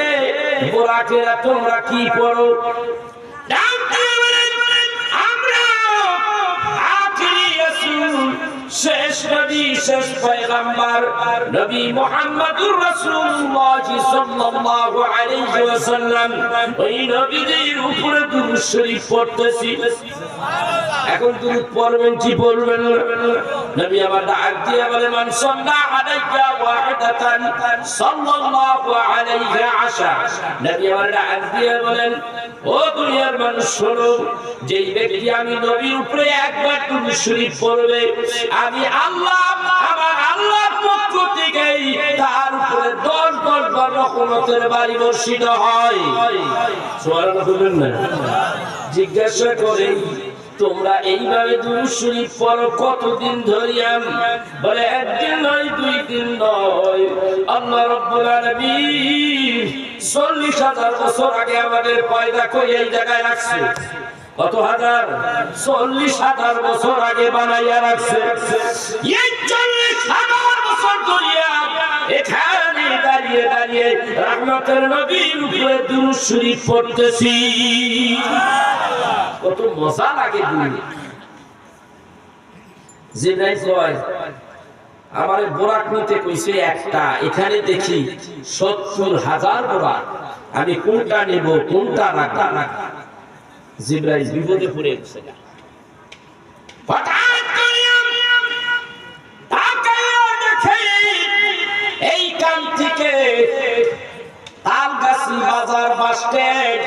বোরাকেরা তোমরা কি পড়ো? আমরা আখিরি রাসূল, শেষ নবী, শেষ পয়গম্বর নবী মুহাম্মদুর রাসূলুল্লাহ সাল্লাল্লাহু আলাইহি ওয়াসাল্লাম, ওই নবীর উপরে দুরূদ শরীফ পড়তেছি। এখন দুরূদ পড়বেন কি বলবেন? নবী আমার ডাক দিয়ে বলে, মান সাল্লা আলাইকা ওয়াহিদাতান সাল্লাল্লাহু আলাইহি আশা। নবী আমার ডাক দিয়ে বলেন, ও দুনিয়ার মানুষ শোনো, যেই ব্যক্তি আমি নবীর উপরে একবার দুরূদ শরীফ পড়বে, আমি আল্লাহ, আমার আল্লাহর পক্ষ থেকে তার উপরে 10 বার রহমতের বাড়ি বর্ষিত হয়। সুবহানাল্লাহ বলবেন না? জিজ্ঞাসা করেন তোমরা এইভাবে দুরূদ শরীফ পড়ো কতদিন ধরিয়া? বলে একদিন নয়, 2 দিন নয়। আল্লাহ রাব্বুল আলামিন 40,000 বছর আগে আমাদের পয়দা করে এই জায়গায় রাখছে। কত হাজার? 40,000 বছর আগে বানাইয়া রাখছে। এই 40,000 বছর ধরিয়া এখানে দাঁড়িয়ে দাঁড়িয়ে রহমতের নবীর উপরে দুরূদ শরীফ পড়তেছি। কত মজা লাগে দুনিয়া। জিবরাইল কয় আমারে বোরাক নিতে কইছে একটা, এখানে দেখি 70,000 বোরাক, আমি কোনটা নেব কোনটা রাখব? জিবরাইল বিপদে পড়ে গেছে। হঠাৎ করে তাকাইয়া দেখে এই কান থেকে তালগাছি বাজার বাস স্ট্যান্ড,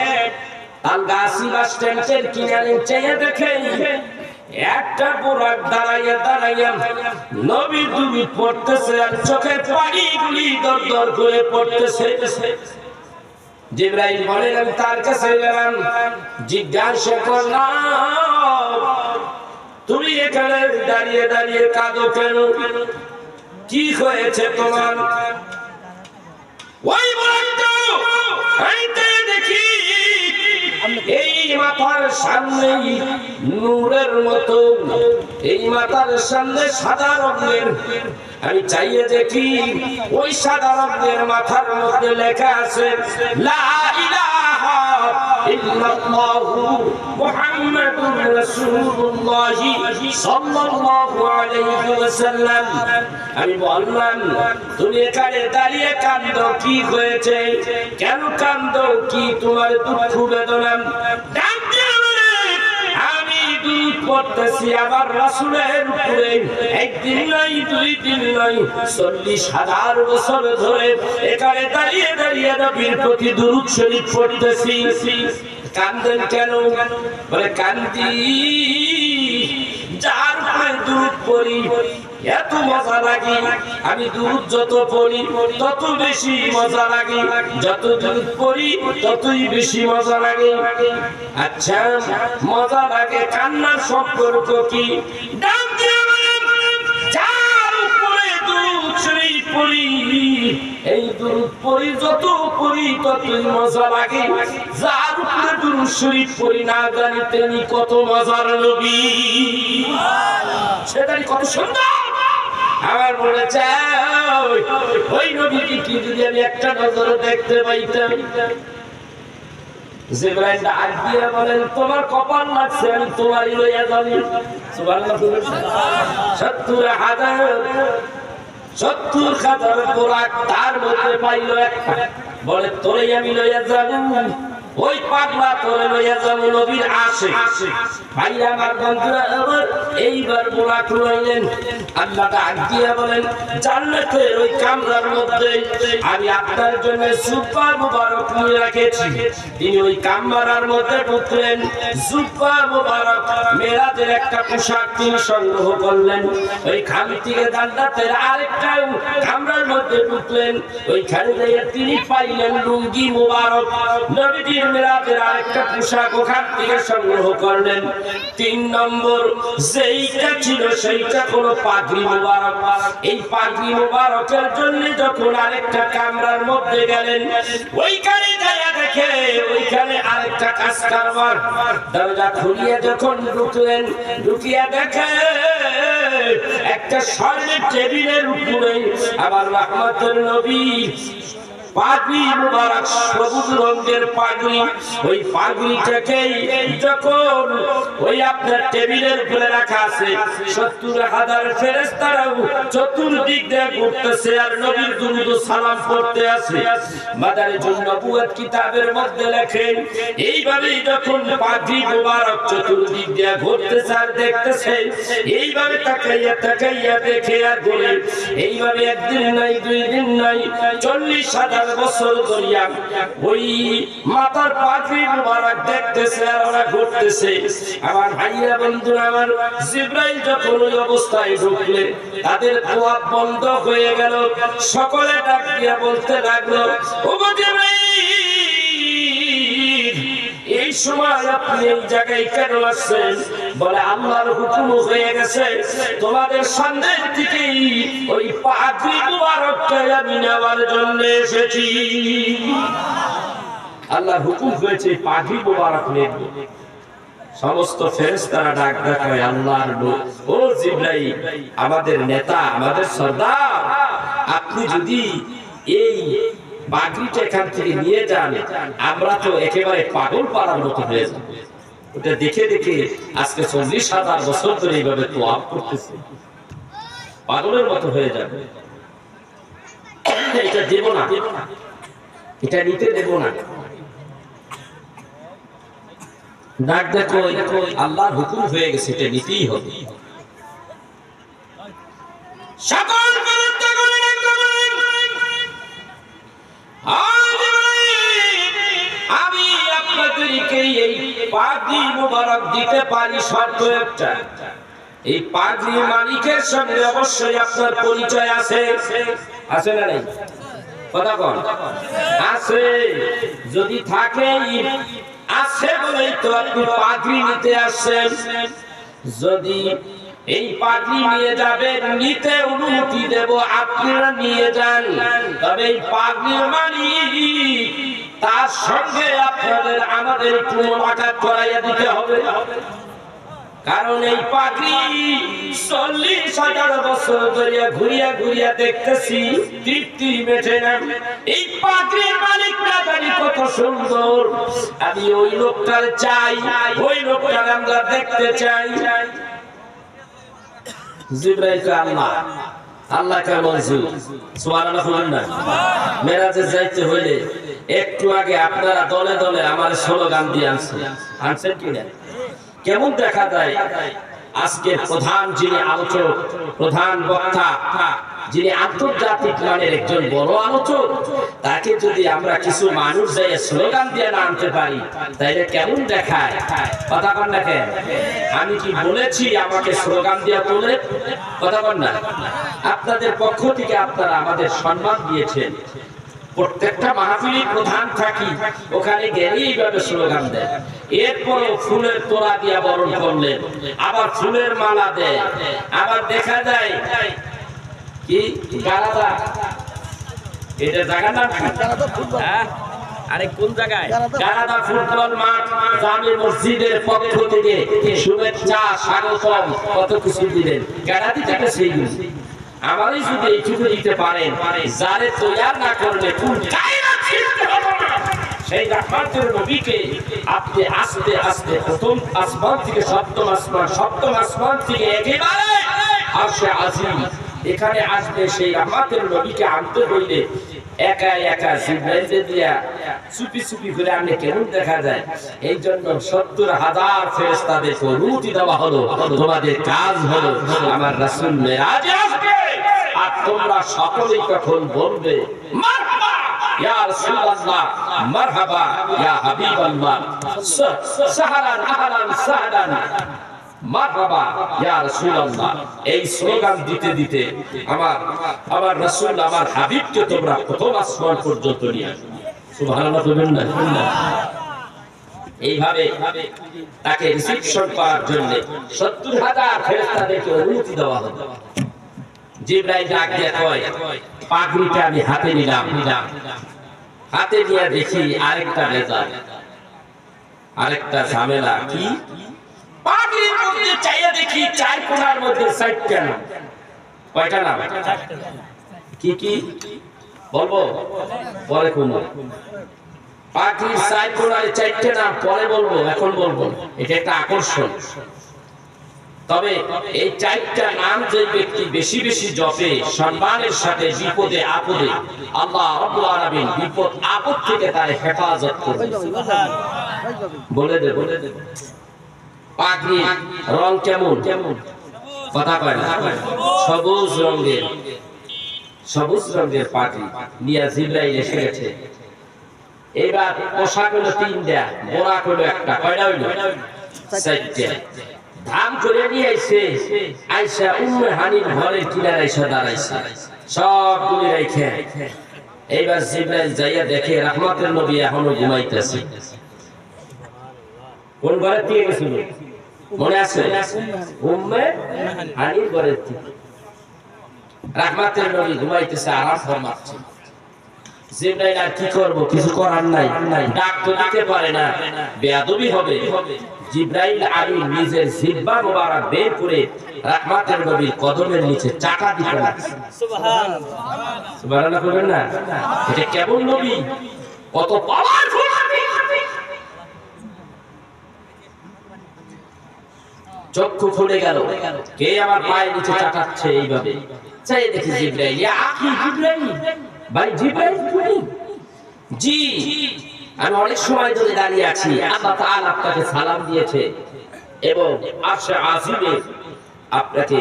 তালগাছি বাস স্ট্যান্ডের কিনারে চেয়ে দেখে একটা বোরাক দাঁড়াইয়া দাঁড়াইয়া নবীর দুরূদ পড়তেছে আর চোখের পানিগুলি দরদর করে পড়তেছে। জিবরাইল বলেন আমি তার কাছে গেলাম, জিজ্ঞাসা করলাম তুমি এখানে দাঁড়িয়ে দাঁড়িয়ে কাঁদো কেন? কি হয়েছে তোমার? ওই বোরাকটা আইতে দেখি এই মাথার সামনে নূরের মতো, এই মাথার সামনে সাদা রঙের, আমি চাইয়ে দেখি ওই সাদা রঙের মাথার মধ্যে লেখা আছে লা ইলাহা ইল্লাল্লাহু মুহাম্মাদুর রাসূলুল্লাহ সাল্লাল্লাহু আলাইহি ওয়াসাল্লাম। আমি বললাম তুমি এখানে দাঁড়িয়ে কাঁদো, কি হয়েছে? কেন কাঁদো? কি তোমার দুঃখ বেদনা? আমি দুরূদ পড়তেছি আমার রাসূলের উপরে, একদিন নয় 2 দিন নয় 40,000 বছর ধরে এখানে দাঁড়িয়ে দাঁড়িয়ে নবীর প্রতি দুরূদ শরীফ পড়তেছি। কান্দেন কেন? বলে কান্দি যার উপরে দুরূদ পড়ি এত মজা লাগে। আমি দুরূদ যত পড়ি তত বেশি মজা লাগে, যত দুরূদ পড়ি ততই বেশি মজা লাগে। আচ্ছা মজা লাগে, কান্নার সম্পর্ক কি? ডাক দিয়ে বলেন যার উপরে দুরূদ শরীফ পড়ি, এই দুরূদ পড়ি যত পড়ি ততই মজা লাগে। যার উপরে দুরূদ শরীফ পড়ি না জানি তিনি কত মজার নবী, সেটা কত সুন্দর। আমার মনে চাই ওই নবীকে কি যদি আমি একটা নজরে দেখতে পাইতাম। জিবরাইল ডাক দিয়ে বলেন তোমার কপাল লাগছে, আমি তোমারই লইয়া যাবি। সুবহানাল্লাহ। 70,000 বোরাক তার মধ্যে পাইল একটা, বলে তোরে আমি লইয়া যাব, ওই পাগলা তোরে লইয়া যাব নবীর আসে। ভাই আমার বন্ধুরা আমার এইবার বোরাক লইলেন। আল্লাহ ডাক দিয়ে বলেন জান্নাতের ওই কামরার মধ্যে আমি আপনার জন্য জুব্বা মুবারক নিয়ে রেখেছি। তিনি ওই কামরার মধ্যে ঢুকলেন, জুব্বা মুবারক মেরাজের একটা পোশাক তিনি সংগ্রহ করলেন। ওই খামি থেকে জান্নাতের আরেকটা কামরার মধ্যে ঢুকলেন, ওইখানে গিয়ে তিনি পাইলেন লুঙ্গি মুবারক। নবীজির মেরাজের আরেকটা পোশাক ওখান থেকে সংগ্রহ করলেন। 3 নম্বর যেইটা ছিল সেইটা হলো পাগড়ি মুবারক। এই পাগড়ি মুবারকের জন্য যখন আরেকটা কামরার মধ্যে গেলেন, ওইখানে যায়া দেখে ওইখানে আরেকটা কাজ কারবার। দরজা খুলিয়ে যখন ঢুকলেন, ঢুকিয়া দেখে একটা স্বর্ণের টেবিলের উপরে আবার রহমতের নবী পাগড়ি মুবারক, সবুজ রঙের পাগড়ি। ওই পাগড়িটাকেই যখন ওই আপনার টেবিলের উপরে রাখা আছে, 70,000 ফেরেশতারাও চতুর্দিক দিয়ে ঘুরতেছে আর নবীর দুরূদ ও সালাম পড়তে আছে। মাদারিজুন নবুওয়াত কিতাবের মধ্যে লেখেন এইভাবেই যখন পাগড়ি মুবারক চতুর্দিক দিয়ে ঘুরতেছে আর দেখতেছে, এইভাবে তাকাইয়া তাকাইয়া দেখে আর বলে এইভাবে একদিন নাই 2 দিন নাই 40,000 বছর ধরিয়া ওই মাথার পাগড়ি মুবারক দেখতেছে আর ওরা ঘুরতেছে। আমার ভাইরা বন্ধুরা আমার, জিবরাইল যখন ওই অবস্থায় ঢুকলে তাদের দোয়া বন্ধ হয়ে গেল। সকলে ডাক দিয়ে বলতে লাগলো ও জিবরাইল, এই এই সময় আপনি এই জায়গায় কেন আসছেন? বলে আল্লাহর হুকুম হয়ে গেছে, তোমাদের সামনে থেকে ওই পাগড়ি মুবারকটা আমি নেওয়ার জন্য এসেছি। আল্লাহর হুকুম হয়েছে পাগড়ি মুবারক নেব। সমস্ত ফেরেশতারা ডাক দেয় আল্লাহর লোক, ও জিবরাইল, আমাদের নেতা, আমাদের সর্দার, আপনি যদি এই পাগড়িটা এখান থেকে নিয়ে যান, আমরা তো একেবারে পাগল পাড়ার মতো হয়ে যাব। ওটা দেখে দেখে আজকে 40,000 বছর ধরে এইভাবে তোয়াব করতেছে, পাগলের মতো হয়ে যাবে। এটা দেব না, এটা নিতে দেব না। ডাক দেখো, আল্লাহর হুকুম হয়ে গেছে, এটা নিতেই হবে। সকল আমি আপনাদেরকে এই পাগড়ি মুবারক দিতে পারি, শর্ত একটা, এই পাগড়ি মালিকের সঙ্গে অবশ্যই আপনার পরিচয় আছে। আছে না নাই? কথা বল, আছে। যদি থাকে, আছে বলেই তো আপনি পাগড়ি নিতে আসছেন। যদি এই পাগড়ি নিয়ে যাবেন, নিতে অনুমতি দেব, আপনারা নিয়ে যান। তবে এই পাগড়ির মালিক, তার সঙ্গে আপনাদের আমাদের একটু মোলাকাত করাইয়া দিতে হবে। কারণ এই পাগড়ি 40,000 বছর ধরে ঘুরিয়া ঘুরিয়া দেখতেছি, তৃপ্তি মেটে না। এই পাগড়ির মালিক না জানি কত সুন্দর, আমি ওই লোকটার চাই, ওই লোকটার আমরা দেখতে চাই। জিবরাইল কে আল্লাহ, আল্লাহ কে মঞ্জুর, সুবহানাল্লাহ বলেন না। মেরাজে যাইতে হইলে একটু আগে আপনারা দলে দলে আমার স্লোগান দিয়ে আনছেন কিনা? কেমন দেখা যায় আজকের প্রধান যিনি আলোচক, প্রধান বক্তা, যিনি আন্তর্জাতিক মানের একজন বড় আলোচক, তাকে যদি আমরা কিছু মানুষ যাই স্লোগান দিয়ে না আনতে পারি, তাইলে কেমন দেখায়? কথা বল না কেন? আমি কি বলেছি আমাকে স্লোগান দিয়ে তোলে? কথা বল না। আপনাদের পক্ষ থেকে আপনারা আমাদের সম্মান দিয়েছেন। প্রত্যেকটা মাহফিলে প্রধান থাকি, ওখানে গেলেই এইভাবে স্লোগান দেয়। এরপর ফুলের তোড়া দিয়া বরণ করলেন, আবার ফুলের মালা দেয়। আবার দেখা যায় কি গারাদা, এটা জায়গার নাম কি? হ্যাঁ, আরে কোন জায়গায়? গারাদা ফুটবল মাঠ, জামে মসজিদের পক্ষ থেকে শুভেচ্ছা, স্বাগতম, কত কিছু দিলেন। গারাদি থেকে সেইগুলো আমারই যদি এইটুকু দিতে পারেন, যারে তৈয়ার না করলে সেই রাহমাতের নবীকে আপনি আস্তে আস্তে প্রথম আসমান থেকে সপ্তম আসমান, সপ্তম আসমান থেকে একেবারে আরশে আজিম এখানে আসবে। সেই রাহমাতের নবীকে আনতে হইলে একা একা জিবরাইলকে দিয়া চুপি চুপি করে আনলে কেমন দেখা যায়? এই জন্য 70,000 ফেরেশতাদেরকে অনুমতি দেওয়া হলো, তোমাদের কাজ হলো আমার রাসূল মেরাজে আসবে, আর তোমরা সকলেই তখন বলবে মারহাবা ইয়া রাসূলুল্লাহ, মারহাবা ইয়া হাবিবাল্লাহ, সাহালান আহলান সাহলান, মারহাবা ইয়া রাসূলুল্লাহ। এই স্লোগান দিতে দিতে আমার রাসূল, আমার হাবিবকে তোমরা প্রথম আসমান পর্যন্ত নিয়ে আসবে। সুবহানাল্লাহ বলবেন না? এইভাবে তাকে রিসিপশন করার জন্য 70,000 ফেরেশতাদেরকে অনুমতি দেওয়া হলো। জিবরাইল ডাক দিয়ে কয়, পাগড়িটা আমি হাতে নিলাম, হাতে নিয়ে দেখি আরেকটা রেজাল্ট, আরেকটা ঝামেলা। কি? পাগড়ির মধ্যে চাইয়া দেখি চার কোণার মধ্যে 4টা নাম। কয়টা নাম? কি কি বলবো? পরে কোন পাগড়ির 4 কোণায় 4টা নাম পরে বলবো, এখন বলবো। এটা একটা আকর্ষণ। তবে এই 4টা নাম যে ব্যক্তি বেশি বেশি জপে, সম্মানের সাথে বিপদে আপদে আল্লাহ রাব্বুল আলামিন বিপদ আপদ থেকে তার হেফাজত করবে। বলে দে, বলে দে। পাগড়ি রং কেমন? কথা কয় না? সবুজ রঙের, সবুজ রঙের পাগড়ি নিয়ে জিবরাইল এসে গেছে। এবার পোশাক হলো 3টা, বোরাক হলো একটা। কয়টা হইলো? 4টা। ধাম করে নিয়ে আইছে, আইসা উম্মে হানির ঘরের কিনারে এসে দাঁড়াইছে, সবগুলি রেখে। এইবার জিবরাইল যাইয়া দেখে রাহমাতের নবী এখনো ঘুমাইতেছে। কোন ঘরের থেকে গেছিল মনে আছে? উম্মে হানির ঘরের থেকে। রাহমাতের নবী ঘুমাইতেছে, আরাম ফরমাচ্ছে। জিবরাইল আর কি করব, কিছু করার নাই, ডাক তো দিতে পারে না, বেয়াদবি হবে। জিবরাইল আমিন নিজের জিহ্বা মোবারক বের করে রাহমাতের নবীর কদমের নিচে চাকা দিতে লাগছে। সুবহানাল্লাহ, সুবহানাল্লাহ বলবেন না? এটা কেমন নবী, কত পাওয়ারফুল নবী। চক্ষু খুলে গেল, কে আমার পায়ের নিচে চাটাচ্ছে এইভাবে। চাই দেখি জিবরাইল, ইয়া আখি জিবরাইল, ভাই জিবরাইল তুমি? জি, আমি অনেক সময় ধরে দাঁড়িয়ে আছি, আল্লাহ তাআলা আপনাকে সালাম দিয়েছে এবং আরশে আজিমে আপনাকে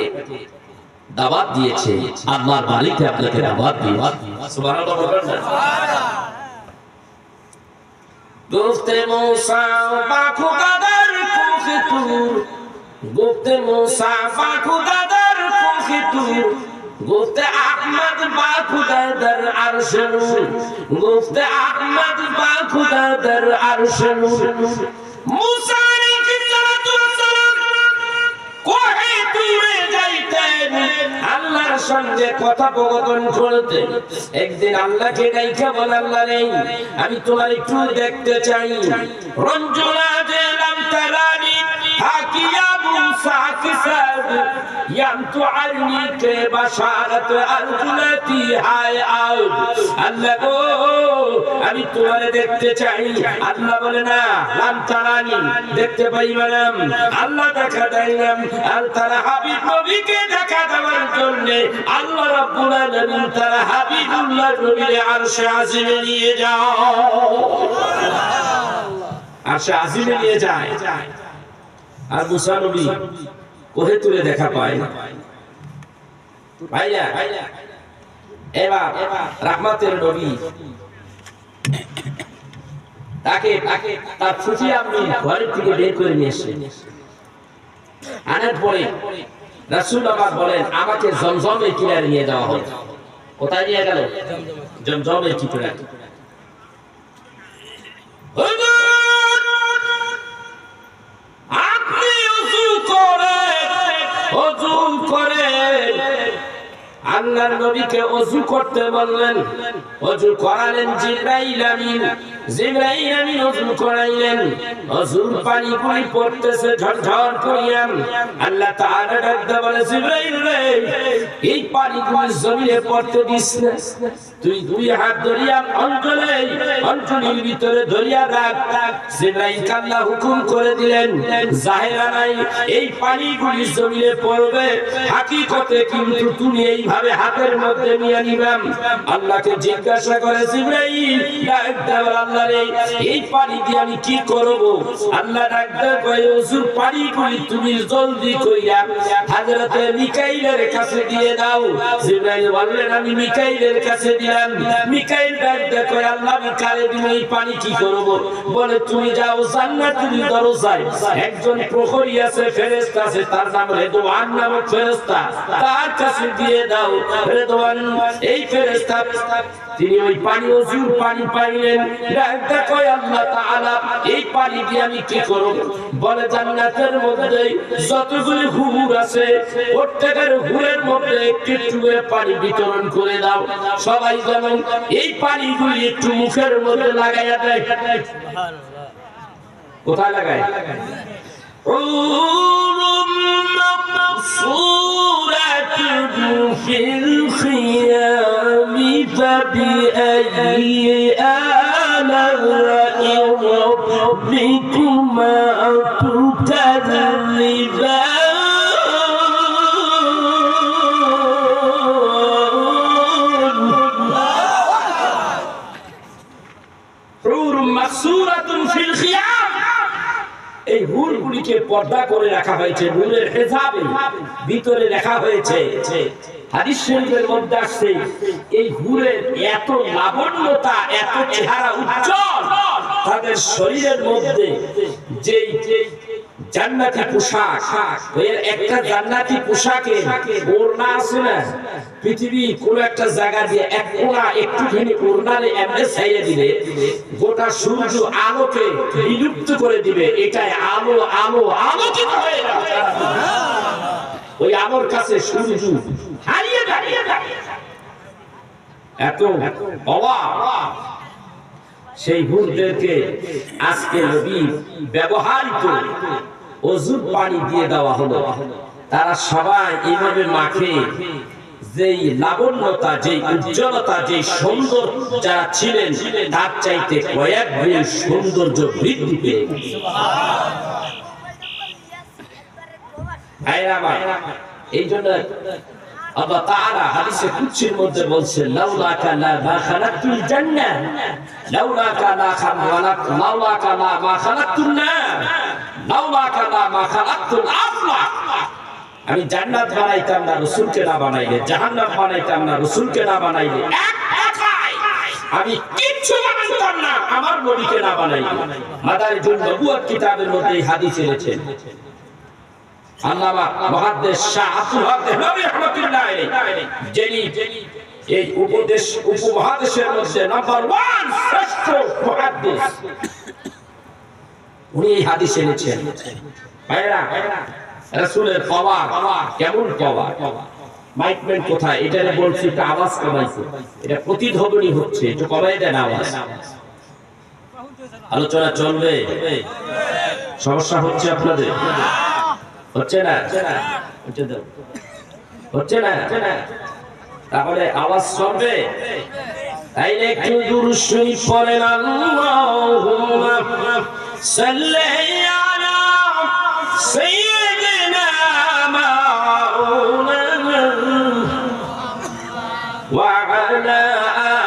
দাওয়াত দিয়েছে, আল্লাহর মালিক আপনাকে দাওয়াত দিয়েছে। সুবহানাল্লাহ বলবেন না? গুফতে মুসা বা খুদাদার কোখে তুর, গুফতে মুসা বা খুদাদার কোখে তুর, গুফতে আহমদ বা খুদাদার আরশে নূর, গুফতে আহমদ বা খুদাদার আরশে নূর। মুসা আলাইহিস সালাম কোহে তুরে যাইতেন, আল্লাহর সঙ্গে কথোপকথন করতেন। একদিন আল্লাহকে ডাইকা বল, আল্লাহ রে আমি তোমার একটু দেখতে চাই। রঞ্জনা দিলাম তারানি হাকিয়া মুসা কিসাব ইয়ামতু আলনি কে বাশারাত আরজুলাতি হায় আউদ। আল্লাহ গো আমি তোমারে দেখতে চাই। আল্লাহ বলে না, লাম তারানি, দেখতে পাইবা না। আল্লাহ দেখা দিলেন, আর তারা হাবিব নবীকে দেখা দেওয়ার জন্য আল্লাহ রাব্বুল আলামিন তারা হাবিবুল্লাহ নবীর আরশে আজিমে নিয়ে যাও, আরশে আজিমে নিয়ে যায়। আর মুসা নবী কোহে তুলে দেখা পায় না। ভাইয়া এবার রাহমাতের নবী তাকে তার ফুফি আম্মি ঘরের থেকে বের করে নিয়ে এসে আনার পরে রাসূল আমার বলেন, আমাকে জমজমের কিনারে নিয়ে যাওয়া হবে। কোথায় নিয়ে গেল? জমজমের কিনারে। আপনি ওযু করে আল্লাহর নবীকে ওযু করতে বললেন। ওযু করালেন জিবরাইল আমিন, জিবরাইল আমিন ওযু করাইলেন। ওযুর পানি গুলি পড়তেছে ঝরঝর করিয়া। আল্লাহ তাআলা ডাকতে বলে, জিবরাইল রে এই পানিগুলি জমিনে পড়তে দিস না, তুই দুই হাত ধরিয়া অঞ্জলির ভিতরে ধরিয়া রাখ। জিবরাইল আল্লাহ হুকুম করে দিলেন, জাহেরা নাই, এই পানিগুলি জমিনে পড়বে, হাকিকতে কিন্তু তুমি এইভাবে হাতের মধ্যে নিয়ে নিবাম। আল্লাহকে জিজ্ঞাসা করে জিবরাইল, ডাকতে বলে, আল্লাহ রে এই পানি দিয়ে আমি কি করব? আল্লাহ ডাকতে কয়, ওযুর পানিগুলি তুমি জলদি কইরা হযরত মিকাইলের কাছে দিয়ে দাও। জিবরাইল বললেন, আমি মিকাইলের কাছে দিলাম। মিকাইল ডাকতে কয়, আল্লাহ আমি কারে দিব, এই পানি কি করব? বলে, তুমি যাও জান্নাতের দরজায় একজন প্রহরী আছে, ফেরেশতা আছে, তার নাম রেদওয়ান নামক ফেরেশতা, তার কাছে দিয়ে দাও। রেদওয়ান এই ফেরেশতা তিনি ওই পানি ওযুর পানি পাইলেন। ডাকতে কয়, আল্লাহ তাআলা এই পানি দিয়ে আমি কি করব? বলে, জান্নাতের মধ্যে যতগুলি হুর আছে প্রত্যেকের হুরের মধ্যে একটু একটু করে পানি বিতরণ করে দাও, সবাই যেন এই পানিগুলি একটু মুখের মধ্যে লাগাইয়া দেয়। সুবহানাল্লাহ। কোথায় লাগায়? ফিল খিয়ামি ফাবিআইয়ি আলা'i রাব্বিকুমা তুকাযিবান। এই হুরগুলিকে পর্দা করে রাখা হয়েছে, নূরের হিজাবে ভিতরে রাখা হয়েছে। হাদিস শরীফের মধ্যে আসছে, এই হুরের এত লাবণ্যতা, এত চেহারা উজ্জ্বল, তাদের শরীরের মধ্যে যেই জান্নাতি পোশাক, এর একটা জান্নাতি পোশাকে ওড়না আছে না, পৃথিবী কোন একটা জায়গা দিয়ে এক কোণা একটুখানি ওড়নারে এমনি ছাইয়ে দিলে গোটা সূর্য আলোকে বিলুপ্ত করে দিবে। এটাই আলো আলো আলোকিত হয়ে যাবে, ওই আলোর কাছে সূর্য হারিয়ে যাবে। এত অবাক সেই হুরদেরকে আজকে নবী ব্যবহারিত অজুর পানি দিয়ে দেওয়া হলো। তারা সবাই এইভাবে মাখে যেই লাবণ্যতা, যেই উজ্জ্বলতা, যেই সুন্দর যারা ছিলেন তার চাইতে কয়েক গুণ সৌন্দর্য বৃদ্ধি পেয়ে গেছে। এই জন্য আল্লাহ তাআলা হাদিসে কুদসির মধ্যে বলছেন, লাউলাকা লা মা খালাকতুল জান্নাহ লাউলাকা লা খালাকতু লাউলাকা লা মা খালাকতুন নার লাউলাকা লা মা খালাকতুল আফলাক। আমি জান্নাত বানাইতাম না রাসূলকে না বানাইলে, জাহান্নাম বানাইতাম না রাসূলকে না বানাইলে, এক কথায় আমি কিচ্ছু বানাইতাম না আমার নবীকে না বানাইলে। মাদারিজুন নবুওয়াত কিতাবের মধ্যে এই হাদিস এনেছেন আল্লামা মুহাদ্দিস শাহ আব্দুল হক দেহলভী রাহমাতুল্লাহ আলাইহি, যিনি এই উপমহাদেশের মধ্যে নাম্বার 1 শ্রেষ্ঠ মুহাদ্দিস, উনি এই হাদিস এনেছেন। ভাইরা, রাসূলের পাওয়ার কেমন পাওয়ার, মাইকম্যান কোথায়? এটারে বলছি একটা আওয়াজ কমাইছে, এটা প্রতিধ্বনি হচ্ছে, একটু কমাই দেন আওয়াজ। আলোচনা চলবে, সমস্যা হচ্ছে আপনাদের? হচ্ছে না? হচ্ছে না? তাহলে আওয়াজ চলবে। তাইলে একটু দুরূদ শরীফ পড়েন, আল্লাহুম্মা সাল্লি আলা সাইয়্যিদিনা মাওলানা ওয়া আলা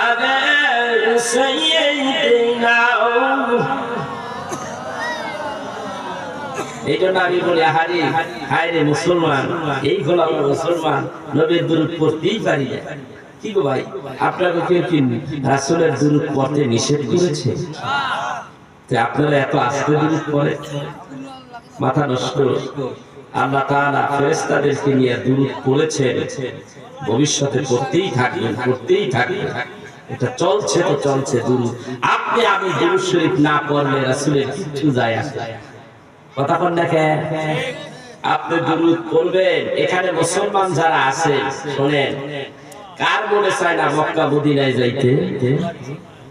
আলি সাইয়্যিদিনা। এই জন্য আমি বলি, হারি হায় রে মুসলমান, এই হলো আমরা মুসলমান, নবীর দুরূদ পড়তেই পারি না। কি গো ভাই, আপনারা কেউ কি রাসূলের দুরূদ পড়তে নিষেধ করেছে? তো আপনারা এত আস্তে দুরূদ পড়ে, মাথা নষ্ট। আল্লাহ তাআলা ফেরেশতাদেরকে নিয়ে দুরূদ পড়েছেন, ভবিষ্যতে পড়তেই থাকবেন, পড়তেই থাকবেন। এটা চলছে তো চলছে দুরূদ। আপনি আমি দুরূদ শরীফ না পড়লে রাসূলের কিচ্ছু যায় আসে না। কথা কোন দেখে, আপনি দুরূদ পড়বেন। এখানে মুসলমান যারা আছে শুনেন, কার মনে চায় না মক্কা মদিনায় যাইতে?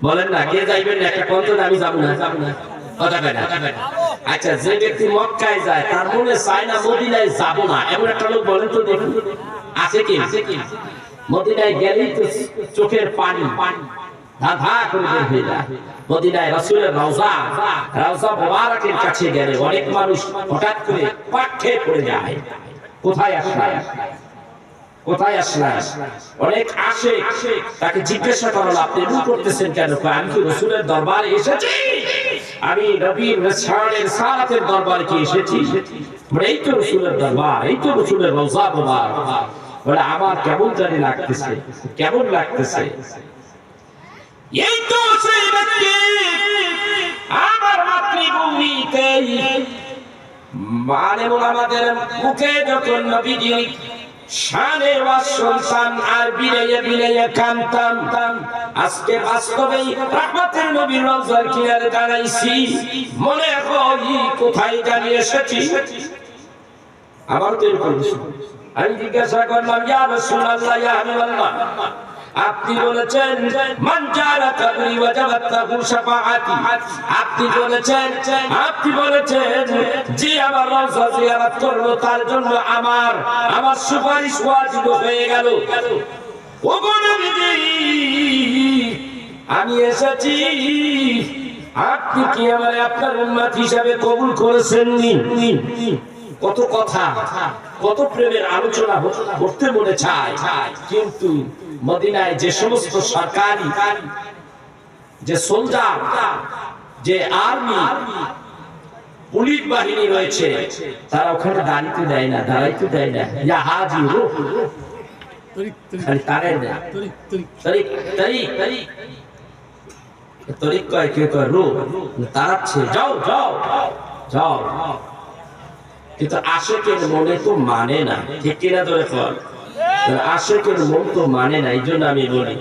বলেন না, কে যাইবেন না? একটা কোন, আমি যাব না, কথা কয় না। আচ্ছা, যে ব্যক্তি মক্কায় যায় তার মনে চায় না মদিনায় যাব না, এমন একটা লোক বলেন তো দেখুন, আছে কি? মদিনায় গেলেই তো চোখের পানি ধাঁধা করে বের হয়ে যায়। মদিনায় রাসূলের রওজা মুবারাকের কাছে গেলে অনেক মানুষ হঠাৎ করে পাখে পড়ে যায়, কোথায় আসলাম, কোথায় আসলাম? অনেক আসে, তাকে জিজ্ঞাসা করলো, আপনি এমন করতেছেন কেন? আমি কি রাসূলের দরবারে এসেছি, আমি নবীর রিসালাতের দরবারে কি এসেছি? বলে এই তো রাসূলের দরবার, এই তো রাসূলের রওজা মুবারক। বলে আমার কেমন জানি লাগতেছে, কেমন লাগতেছে। এই তো সেই ব্যক্তি আমার মাতৃভূমিতে মানে আমাদের মুখে যখন নবীজি শানে ওয়াজ শুনতাম আর বিলেয়ে বিলেয়ে কাঁদতাম, আজকে বাস্তবেই রাহমাতের নবীর রওজার কিনারে দাঁড়াইছি, মনে হয় কোথায় জানি এসেছি। আমার তো এরকম, আমি জিজ্ঞাসা করলাম, ইয়া রাসূলুল্লাহ, ইয়া হাবিবাল্লাহ, আপনি বলেছেন মান জারা কবরি ওয়াজাবাত লাহু শাফাআতি, আপনি বলেছেন যে আমার রওজা জিয়ারত করলো তার জন্য আমার সুপারিশ ওয়াজিব হয়ে গেল। ওগো নবীজি, আমি এসেছি, আপনি কি আমারে আপনার উম্মত হিসাবে কবুল করেছেন নি? কত কথা, কত প্রেমের আলোচনা করতে মনে চায়, কিন্তু মদিনায় যে সমস্ত সরকারি, যে সোলজার, যে আর্মি, পুলিশ বাহিনী রয়েছে, তারা ওখানে দাঁড়িতে দেয় না, দাঁড়াইতে দেয় না। ইয়া হাজি রো তরিক কয়, কে কয় রো, তাড়াচ্ছে, যাও যাও যাও। কিন্তু আশেকের মনে তো মানে না, ঠিক কিনা ধরে ফল, আশেকের মন তো মানে না। এই জন্য আমি বলি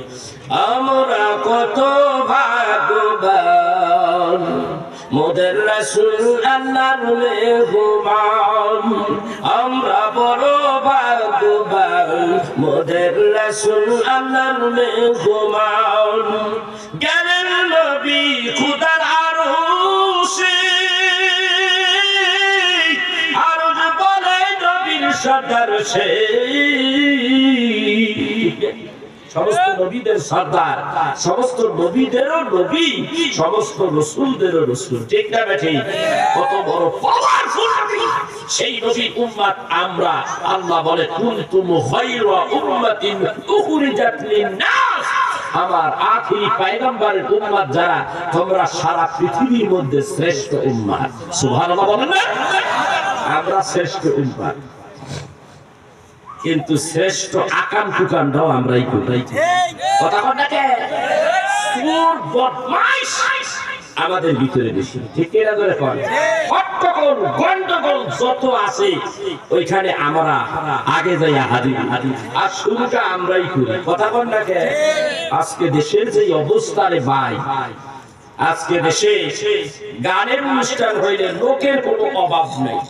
আমরা কত ভাগ্যবান, মোদের রাসূল আল্লাহর মেহমান। আমরা বড় ভাগ্যবান, মোদের রাসূল আল্লাহর মেহমান। জ্ঞানের নবী খুদার আরশে, আরশ বলে নবীর সর্দার সে। সমস্ত নবীদের সর্দার, সমস্ত নবীদেরও নবী, সমস্ত রসুলদেরও রসুল, ঠিক না বেঠি? কত বড় পাওয়ারফুল সেই নবীর উম্মত আমরা। আল্লাহ বলে কুনতুম খায়রা উম্মাতিন উখরিজাত লিন-নাস, আমার আখিরি পয়গম্বরের উম্মত যারা, তোমরা সারা পৃথিবীর মধ্যে শ্রেষ্ঠ উম্মত। সুবহানাল্লাহ বলেন না? আমরা শ্রেষ্ঠ উম্মত, কিন্তু শ্রেষ্ঠ আকাম কুকামটাও আমরাই করি। কথা বলতে সুর বদমাইশ আমাদের ভিতরে বেশি, ঠিক কিনা ধরে কর। হট্টগোল গন্ডগোল যত আছে ওইখানে আমরা আগে যাই হাজির, আর শুরুটা আমরাই করি। কথা বল না কে? আজকে দেশের যে অবস্থা রে ভাই, আজকে দেশে গানের অনুষ্ঠান হইলে লোকের কোনো অভাব নেই,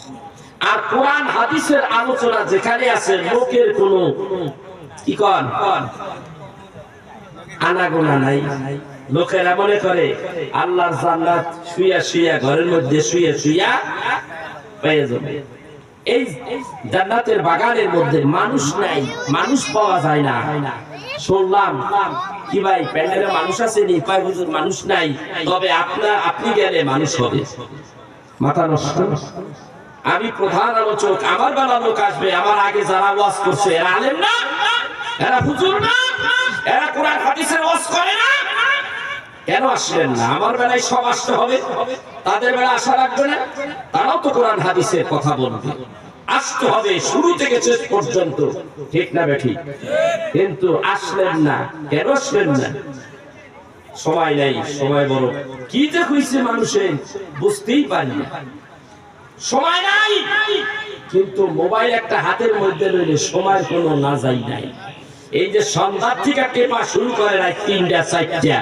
আর কোরআন হাদিসের আলোচনা যেখানে আছে লোকের কোনো কি কন আনাগোনা নাই। লোকেরা মনে করে আল্লাহর জান্নাত শুইয়া শুইয়া, ঘরের মধ্যে শুইয়া শুইয়া পেয়ে যাবে। এই জান্নাতের বাগানের মধ্যে মানুষ নাই, মানুষ পাওয়া যায় না। শুনলাম কি ভাই প্যান্ডেলে মানুষ আছে নি? কয় হুজুর মানুষ নাই, তবে আপনি গেলে মানুষ হবে। মাথা নষ্ট। আমি প্রধান আলোচক, আমার বেলা লোক আসবে, আমার আগে যারা ওয়াজ করছে এরা আলেম না, এরা হুজুর না, এরা কোরআন হাদিসের ওয়াজ করে না, কেন আসলেন না? আমার বেলায় সব আসতে হবে, তাদের বেলা আশা রাখবে না? তারাও তো কোরআন হাদিসের কথা বলবে, আসতে হবে শুরু থেকে শেষ পর্যন্ত, ঠিক না বেঠিক? কিন্তু আসলেন না, কেন আসলেন না? সময় নাই, সময় বড় কি যে হইছে মানুষের বুঝতেই পারি না, সময় নাই। কিন্তু মোবাইল একটা হাতের মধ্যে রইলে সময়ের কোনো না যাই নাই। এই যে সন্ধ্যার থেকে টেপা শুরু করে রাত ৩টা ৪টা,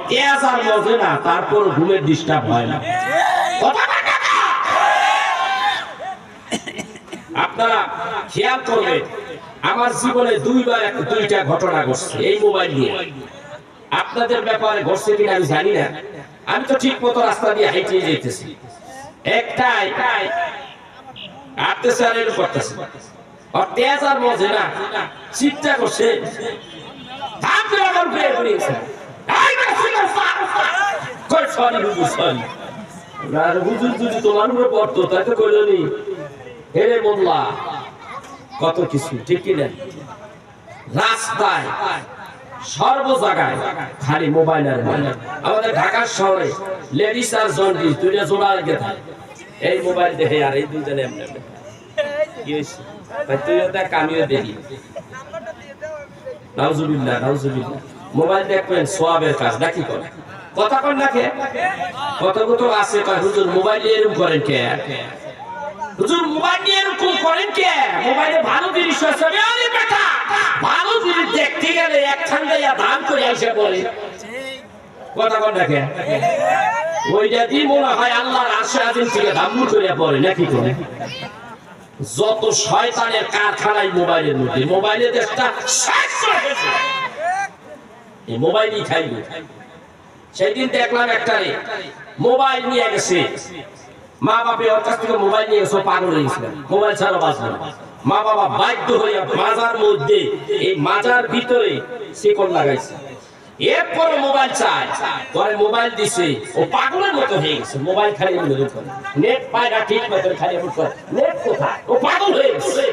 তেজ আর মজে না, তারপর ঘুমের ডিস্টার্ব হয় না। আপনারা খেয়াল করবেন, আমার জীবনে দুইটা ঘটনা ঘটছে এই মোবাইল নিয়ে। আপনাদের ব্যাপারে ঘটছে কিনা আমি জানি না, আমি তো ঠিক মতো রাস্তা দিয়ে হেঁটে যেতেছি, একটাই আটতেছে আর এর করতেছে, আর তেজ আর মজে না, চিন্তা করছে তোমার উপরে পড়তো, তাই তো করলি হেরে মোল্লা কত কিছু, ঠিক কিনা? রাস্তায় সর্ব জায়গায় খালি মোবাইল আর মোবাইল। আমাদের ঢাকার শহরে লেডিস আর জন্ডিস দুইটা জোড়া লেগে থাকে, এই মোবাইল দেখে আর এই দুইজনে এমনি কি হয়েছে ভাই, তুইও দেখ আমিও দেখি। নাউজুবিল্লাহ নাউজুবিল্লাহ। মোবাইল দেখবেন সোয়াবের কাজ নাকি করে? কথা কন নাকি? কত কত আছে কয় হুজুর মোবাইল নিয়ে এরকম করেন কে? হুজুর মোবাইল নিয়ে এরকম করেন কে? মোবাইলে ভালো জিনিস আছে, আরে বেটা ভালো জিনিস দেখতে গেলে একখান যাইয়া দান করে এসে বলে। কথা কন নাকি? ওইটা দিয়ে মনে হয় আল্লাহর আরশে আজিম থেকে দাম্বু করে পড়ে নাকি করে? যত শয়তানের কারখানায় মোবাইলের মধ্যে, মোবাইলের দেশটা শেষ করে গেছে, এই মোবাইলই খাইবে। সেই দিন দেখলাম একটারে মোবাইল নিয়ে গেছে, মা বাপে ওর কাছ থেকে মোবাইল নিয়ে গেছে, পাগল হয়ে গেছিল, মোবাইল ছাড়া বাঁচবে না। মা বাবা বাধ্য হইয়া মাজার মধ্যে, এই মাজার ভিতরে শিকল লাগাইছে, এরপর মোবাইল চায়, পরে মোবাইল দিছে, ও পাগলের মতো হয়ে গেছে, মোবাইল খালি নেট পায় না ঠিক মতো, খালি নেট কোথায়, ও পাগল হয়ে গেছে।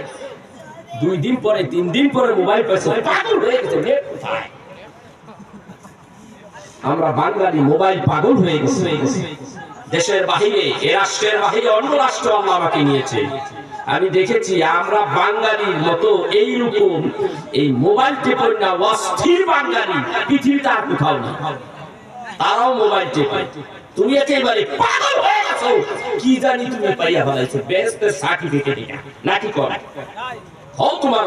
2 দিন পরে 3 দিন পরে মোবাইল পাইছে, পাগল হয়ে গেছে, নেট কোথায়। আমরা বাঙালি মোবাইল পাগল হয়ে গেছে। দেশের বাহিরে, এ রাষ্ট্রের বাহিরে অন্য রাষ্ট্র আল্লাহ আমাকে নিয়েছে, আমি দেখেছি আমরা বাঙালির মতো এইরকম এই মোবাইল টেপে না অস্থির বাঙালি পৃথিবীতে আর কোথাও নেই। তারাও মোবাইল টেপে, তুমি একেবারে পাগল হয়ে গেছো। কি জানি তুমি পাইয়া ফেলাইছো বেহেশতের সার্টিফিকেট নাকি কর? কও তোমার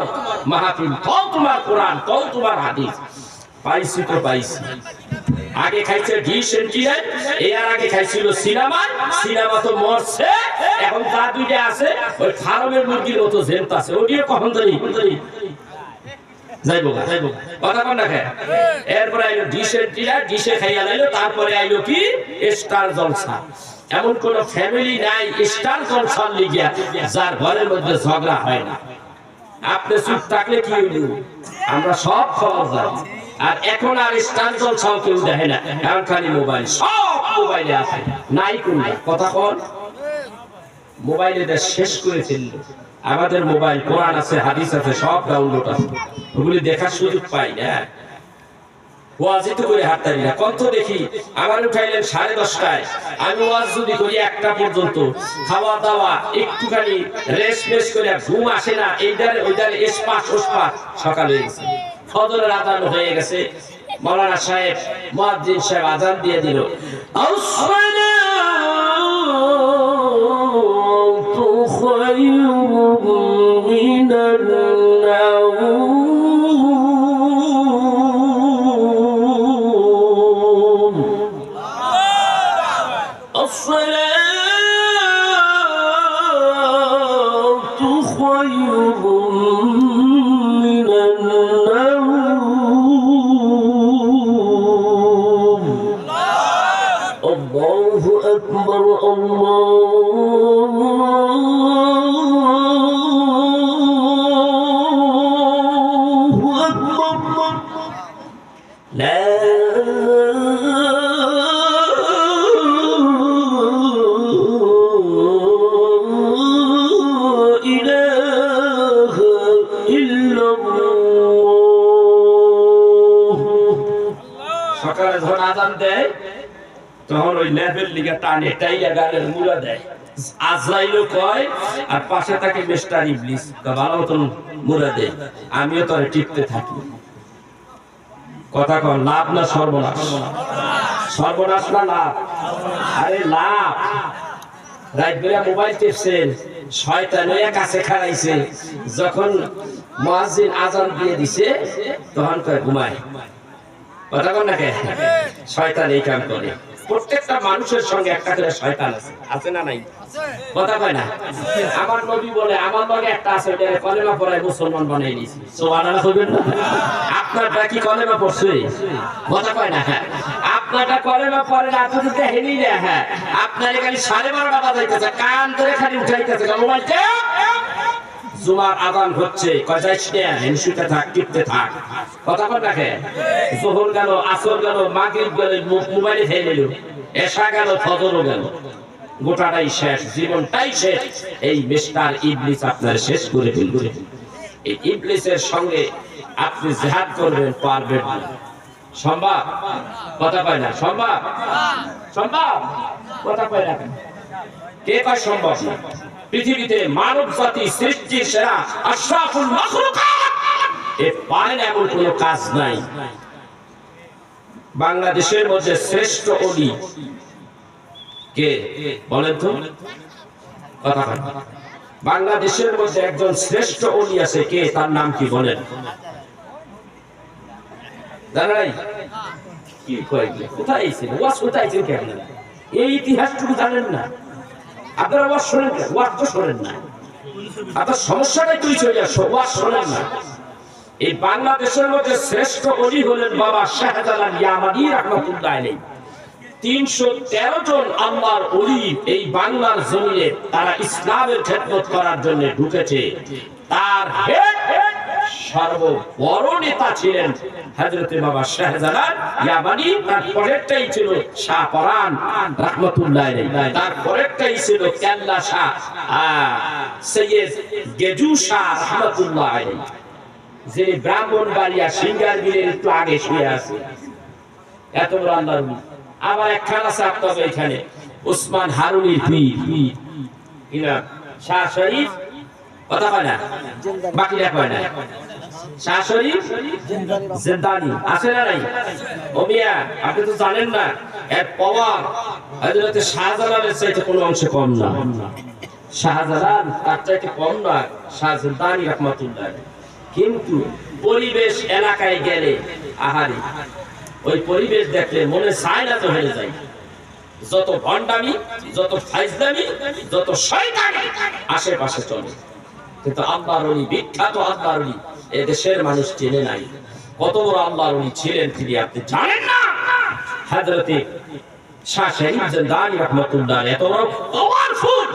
মাহফিল, কও তোমার কোরআন, কও তোমার হাদিস। পাইছি তো পাইছি। আগে খাইছে ডিশ এন্টিয়ার, এর আগে খাইছিল সিনেমা। সিনেমা তো মরছে, এখন যা দুইটা আছে ওই ফার্মের মুরগির মতো জেন্ত আছে। ওটিও কখন ধরি যাইবো কথা কন না খায়। এরপরে আইলো ডিশ এন্টিয়ার, ডিশে খাইয়া লাইলো। তারপরে আইলো কি স্টার জলসা। এমন কোন ফ্যামিলি নাই স্টার জলসার লিগিয়া যার ঘরের মধ্যে ঝগড়া হয় না। আপনি চুপ থাকলে কি হইল? আমরা সব খবর জানি। আর এখন আর স্টার জলসাও কেউ দেখে না, এখন খালি মোবাইল, সব মোবাইলে আছে। নাই কোনটা কথা কন? মোবাইলে শেষ করে ফেলল। আমাদের মোবাইল কোরআন আছে, হাদিস আছে, সব ডাউনলোড আছে। ওগুলি দেখার সুযোগ পাই না। ওয়াজি তো করে হাততালি না। কত দেখি আমার উঠাইলেন 10:30টায়, আমি ওয়াজ যদি করি 1টা পর্যন্ত, খাওয়া দাওয়া একটুখানি রেস্ট করে ঘুম আসে না। এইদারে ওইদারে এসপাস ওসপাস। সকাল হয়ে গেছে, ফজরের আজান হয়ে গেছে। মাওলানা সাহেব মুয়াজ্জিন সাহেব আজান দিয়ে দিল। আসসালাতু খায়রুম মিনান নাওম। সকালে যখন আজান দেয় তখন ওই লেভেল লিগা টানে টাইয়া গালের মুড়া দেয়। আজরাইলও কয় আর পাশে থাকে মিস্টার ইবলিস, ভালো মতন মুড়া দেয়। আমিও তো টিপতে থাকি। কথা কন লাভ না সর্বনাশ? সর্বনাশ না লাভ? আরে লাভ। রাত বেলা মোবাইল টিপছেন, শয়তান ওই কাছে খাড়াইছে। যখন মুয়াজ্জিন আজান দিয়ে দিছে তখন কয় ঘুমায়। কথা কন না কে? শয়তান এই কাম করে। প্রত্যেকটা মানুষের সঙ্গে একটা করে শয়তান আছে, আছে না নাই? কথা কয় না? আমার নবী বলে আমার লগে একটা আছে, ওটা কলেমা পড়ায় মুসলমান বানাই দিয়েছি। সুবহানাল্লাহ কইবেন না? আপনারটা কি কলেমা পড়ছে? কথা কয় না? আপনারটা কলেমা পড়ে না, আপনি দেখেনি না। হ্যাঁ, আপনার খালি 12:30 বাজাইতেছে, কান ধরে খালি উঠাইতেছে মোবাইলটা। জুমার আযান হচ্ছে, কয় যাইস না, হেনসুতে থাক, টিপতে থাক। কথা কন না কে? যোহর গেল, আসর গেল, মাগরিব গেল, মোবাইলে খেয়ে নিল। এশা গেল, ফজরও গেল। গোটাটাই শেষ, জীবনটাই শেষ। এই মিস্টার ইবলিস আপনার শেষ করে ফেলবে। এই ইবলিসের সঙ্গে আপনি জিহাদ করবেন, পারবেন না। সম্ভব? কথা কয় না? সম্ভব? সম্ভব? কথা কয় না? কে কয় সম্ভব না? পৃথিবীতে মানব জাতি সৃষ্টির সেরা আশরাফুল মাখলুকাত, এ পারে না এমন কোনো কাজ নাই। বাংলাদেশের মধ্যে শ্রেষ্ঠ ওলি কে বলেন তো? কথা বলেন। বাংলাদেশের মধ্যে একজন শ্রেষ্ঠ ওলি আছে, কে? তার নাম কি বলেন? জানাই কি কয়? কোথায় ছিল? ওয়াজ কোথায় ছিল? কেন এই ইতিহাসটুকু জানেন না? আপনারা ওয়াজ শোনেন কেন? ওয়াজ তো শোনেন না। আপনার সমস্যাটাই তুই চলে আসো, ওয়াজ শোনেন না। এই বাংলাদেশের মধ্যে শ্রেষ্ঠ ওলি হলেন বাবা শাহজালাল ইয়ামানী রাহমাতুল্লাহ আলাইহি। 313 জন আল্লাহর ওলি এই বাংলার জমিনে তারা ইসলামের খেদমত করার জন্য ঢুকেছে। তার সর্ববড় নেতা ছিলেন হযরত বাবা শাহজালাল ইয়ামানী। তার পরেরটাই ছিল শাহ পরান রাহমাতুল্লাহ আলাইহি। তার পরেরটাই ছিল কেল্লা শাহ সৈয়দ গেজু শাহ রাহমাতুল্লাহ আলাইহি, যিনি ব্রাহ্মণবাড়িয়া সিঙ্গারবিলের একটু আগে শুয়ে আছে। এত বড় আল্লাহর ওলি। আবার একখান আছে আপনাদের এখানে ওসমান হারুনির পীর, কিনা শাহ শরীফ। কথা কয় না? বাকিরা কয় না? শাহ শরীফ জিন্দানি আছে না নাই? ও মিয়া আপনি তো জানেন না এর পাওয়ার হযরত শাহজালালের চাইতে কোনো অংশে কম না। শাহজালাল তার চাইতে কম না শাহ জিন্দানি রাহমাতুল্লাহ। কিন্তু পরিবেশ এলাকায় গেলে আহারে ওই পরিবেশ দেখলে মনে চায় না তো হয়ে যায়। যত ভণ্ডামি, যত ফাইজলামি, যত শয়তানি আশেপাশে চলে, কিন্তু আল্লাহর ওলি, বিখ্যাত আল্লাহর ওলি এ দেশের মানুষ চেনে নাই। কত বড় আল্লাহর ওলি ছিলেন তিনি আপনি জানেন না? হযরতে শাহ শরীফ জিন্দানি রাহমাতুল্লাহ এত বড় পাওয়ারফুল